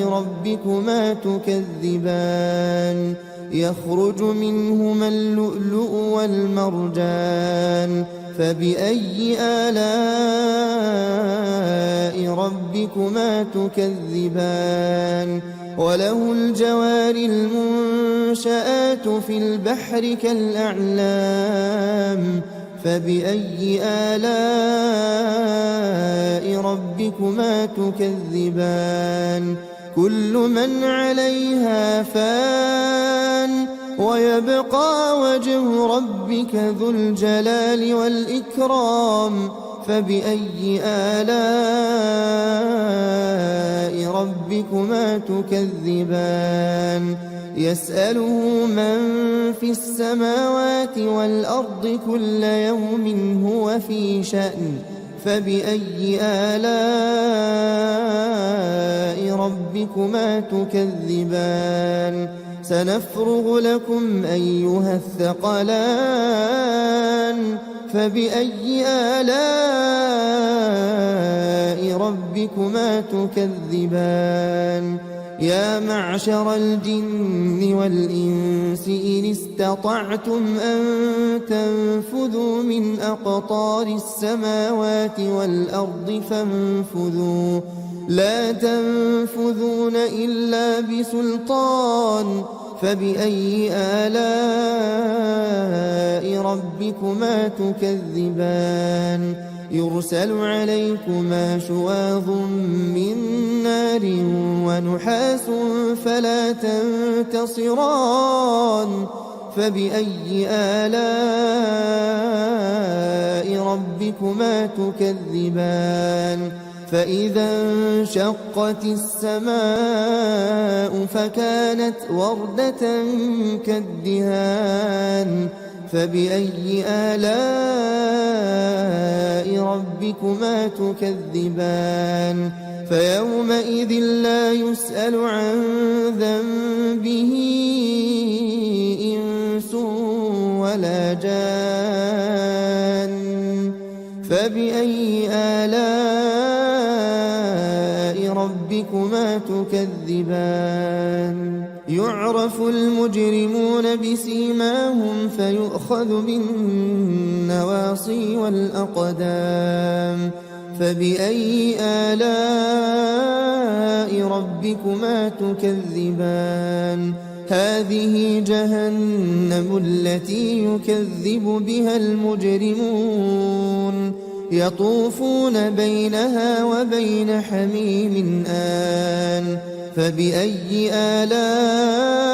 ربكما تكذبان يخرج منهما اللؤلؤ والمرجان فبأي آلاء ربكما تكذبان وله الجوار المنشآت في البحر كالأعلام فبأي آلاء ربكما تكذبان كل من عليها فان ويبقى وجه ربك ذو الجلال والإكرام فبأي آلاء ربكما تكذبان يسأله من في السماوات والأرض كل يوم هو في شأن فبأي آلاء ربكما تكذبان سنفرغ لكم أيها الثقلان فبأي آلاء ربكما تكذبان يا معشر الجن والإنس إن استطعتم أن تنفذوا من أقطار السماوات والأرض فانفذوا لا تنفذون إلا بسلطان فبأي آلاء ربكما تكذبان يرسل عليكما شواظ من نار ونحاس فلا تنتصران فبأي آلاء ربكما تكذبان فإذا انشقت السماء فكانت وردة كالدهان فبأي آلاء ربكما تكذبان فيومئذ لا يسأل عن ذنبه إنس ولا جان فبأي آلاء ربكما تكذبان يعرف المجرمون بسيماهم فيؤخذ بالنواصي والأقدام فبأي آلاء ربكما تكذبان هذه جهنم التي يكذب بها المجرمون يطوفون بينها وبين حميم آن فبأي آلاء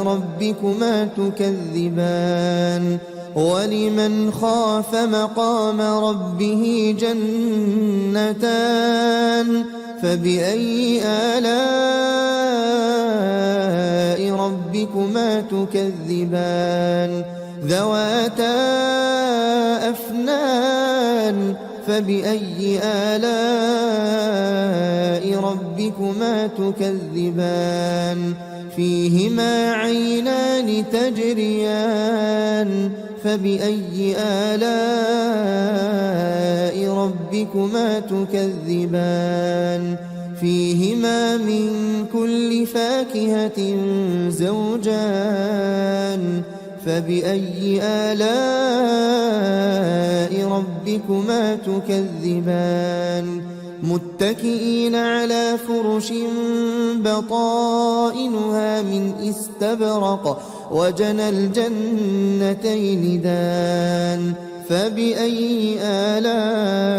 ربكما تكذبان ولمن خاف مقام ربه جنتان فبأي آلاء ربكما تكذبان ذواتا أفنان فبأي آلاء ربكما تكذبان فيهما عينان تجريان فبأي آلاء ربكما تكذبان فيهما من كل فاكهة زوجان فبأي آلاء ربكما تكذبان متكئين على فرش بطائنها من استبرق وجنى الجنتين دان فبأي آلاء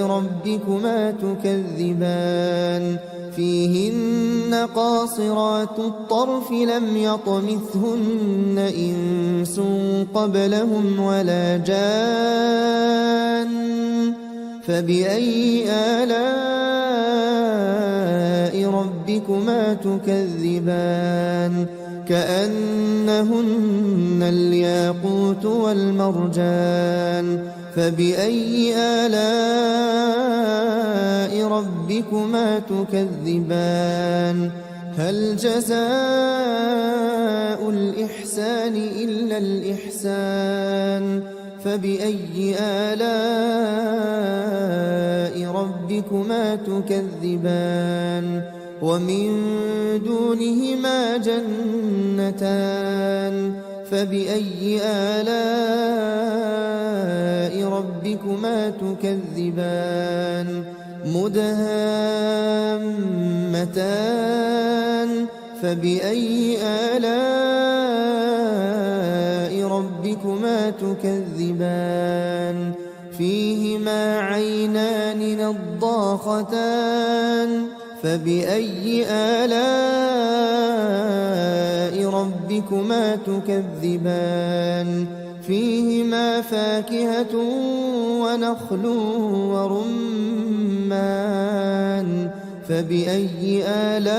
ربكما تكذبان فيهن قاصرات الطرف لم يطمثهن إنس قبلهم ولا جان فبأي آلاء ربكما تكذبان كأنهن الياقوت والمرجان فبأي آلاء ربكما تكذبان هل جزاء الإحسان إلا الإحسان فبأي آلاء ربكما تكذبان ومن دونهما جنتان فبأي آلاء ربكما تكذبان مدهامتان فبأي آلاء ربكما تكذبان فيهما عينان نضاختان فبأي آلاء ربكما تكذبان فيهما فاكهة ونخل ورمان فبأي آلاء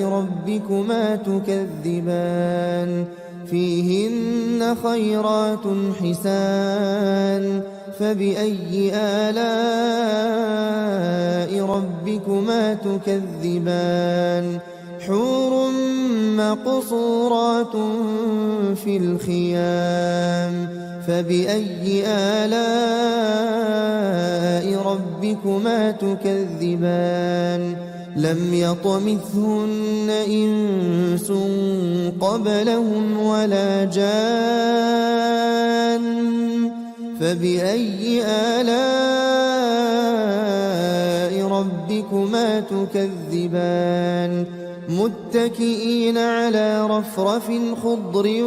ربكما تكذبان فيهن خيرات حسان فبأي آلاء ربكما تكذبان حور مقصورات في الخيام فبأي آلاء ربكما تكذبان لم يطمثهن إنس قبلهم ولا جان فبأي آلاء ربكما تكذبان متكئين على رفرف خضر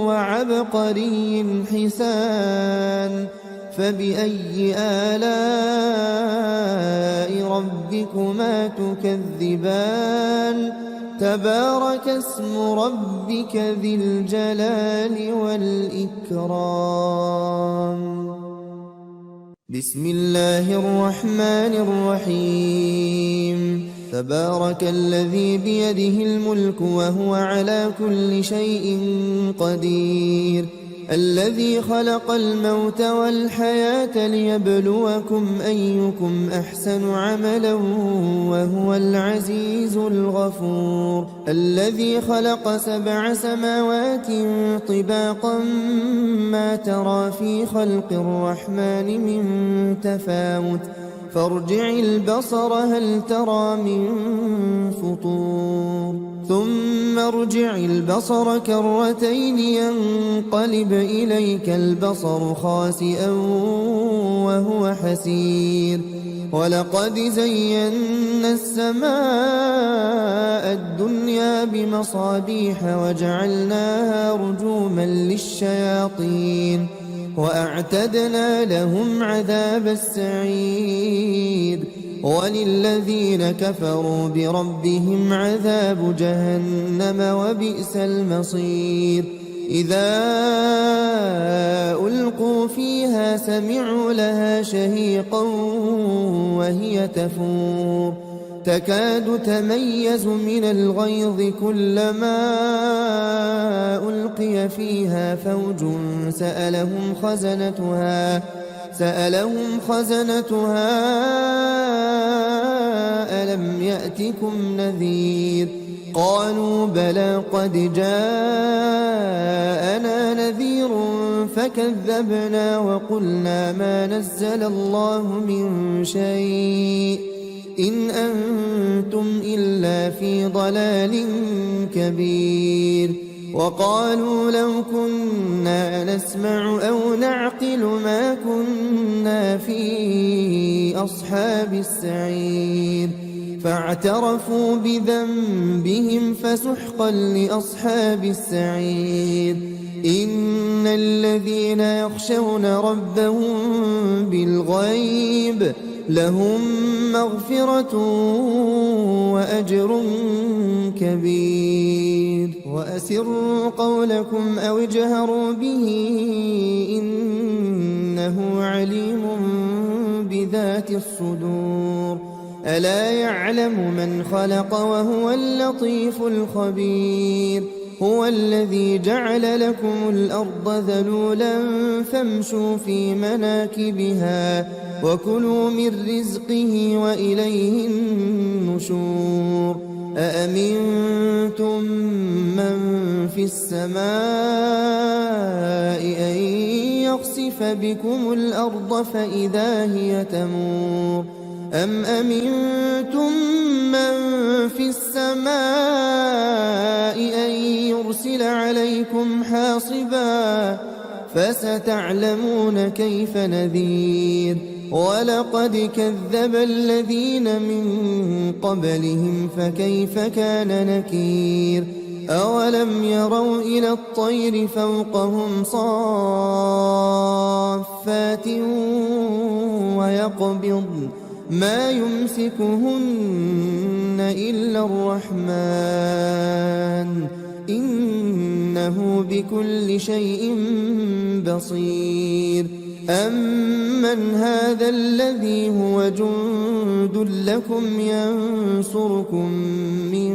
وعبقري حسان فبأي آلاء ربكما تكذبان تبارك اسم ربك ذي الجلال والإكرام بسم الله الرحمن الرحيم تبارك الذي بيده الملك وهو على كل شيء قدير الذي خلق الموت والحياة ليبلوكم أيكم أحسن عملا وهو العزيز الغفور الذي خلق 7 سماوات طباقا ما ترى في خلق الرحمن من تفاوت فارجع البصر هل ترى من فطور ثم ارجع البصر كرتين ينقلب إليك البصر خاسئا وهو حسير ولقد زينا السماء الدنيا بمصابيح وجعلناها رجوما للشياطين وأعتدنا لهم عذاب السعير وللذين كفروا بربهم عذاب جهنم وبئس المصير إذا ألقوا فيها سمعوا لها شهيقا وهي تفور تكاد تميز من الغيظ كلما ألقي فيها فوج سألهم خزنتها ألم يأتكم نذير قالوا بلى قد جاءنا نذير فكذبنا وقلنا ما نزل الله من شيء إن أنتم إلا في ضلال كبير وقالوا لو كنا نسمع أو نعقل ما كنا في أصحاب السعير فاعترفوا بذنبهم فسحقا لأصحاب السعير إن الذين يخشون ربهم بالغيب لهم مغفرة وأجر كبير وأسروا قولكم أو اجهروا به إنه عليم بذات الصدور ألا يعلم من خلق وهو اللطيف الخبير هو الذي جعل لكم الأرض ذلولا فامشوا في مناكبها وكلوا من رزقه وإليه النشور أأمنتم من في السماء أن يخسف بكم الأرض فإذا هي تمور أم أمنتم من في السماء أن يرسل عليكم حاصبا فستعلمون كيف نذير ولقد كذب الذين من قبلهم فكيف كان نكير أولم يروا إلى الطير فوقهم صافات ويقبضن ما يمسكهن إلا الرحمن إنه بكل شيء بصير أمن هذا الذي هو جند لكم ينصركم من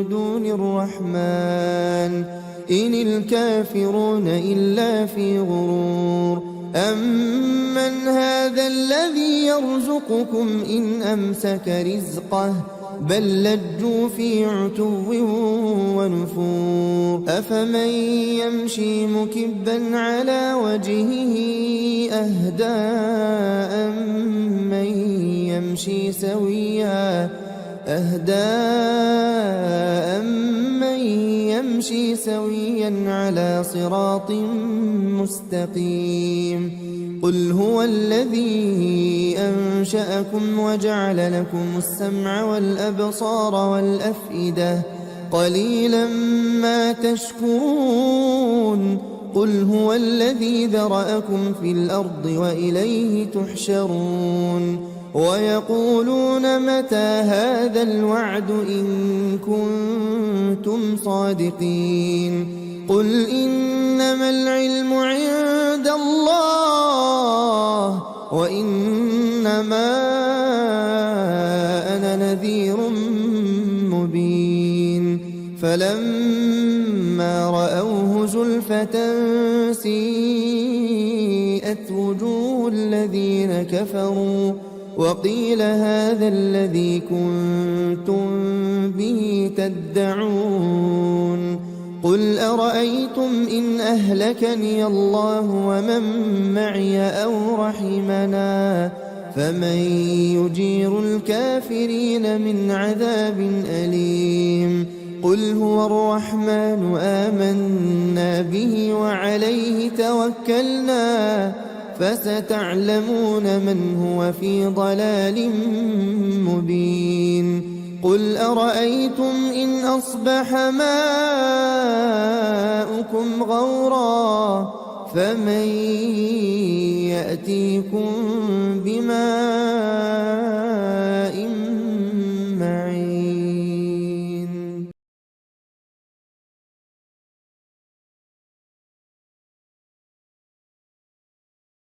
دون الرحمن إن الكافرون إلا في غرور أمن هذا الذي يرزقكم إن أمسك رزقه بل لجوا في عتو ونفور أفمن يمشي مكبا على وجهه أهدى أمن يمشي سويا على صراط مستقيم قل هو الذي أنشأكم وجعل لكم السمع والأبصار والأفئدة قليلا ما تشكرون قل هو الذي ذرأكم في الأرض وإليه تحشرون ويقولون متى هذا الوعد إن كنتم صادقين قل إنما العلم عند الله وإنما أنا نذير مبين فلما رأوه زلفة سيئت وجوه الذين كفروا وقيل هذا الذي كنتم به تدعون قل أرأيتم إن أهلكني الله ومن معي أو رحمنا فمن يجير الكافرين من عذاب أليم قل هو الرحمن آمنا به وعليه توكلنا فستعلمون من هو في ضلال مبين قل أرأيتم إن أصبح ماؤكم غورا فمن يأتيكم بماء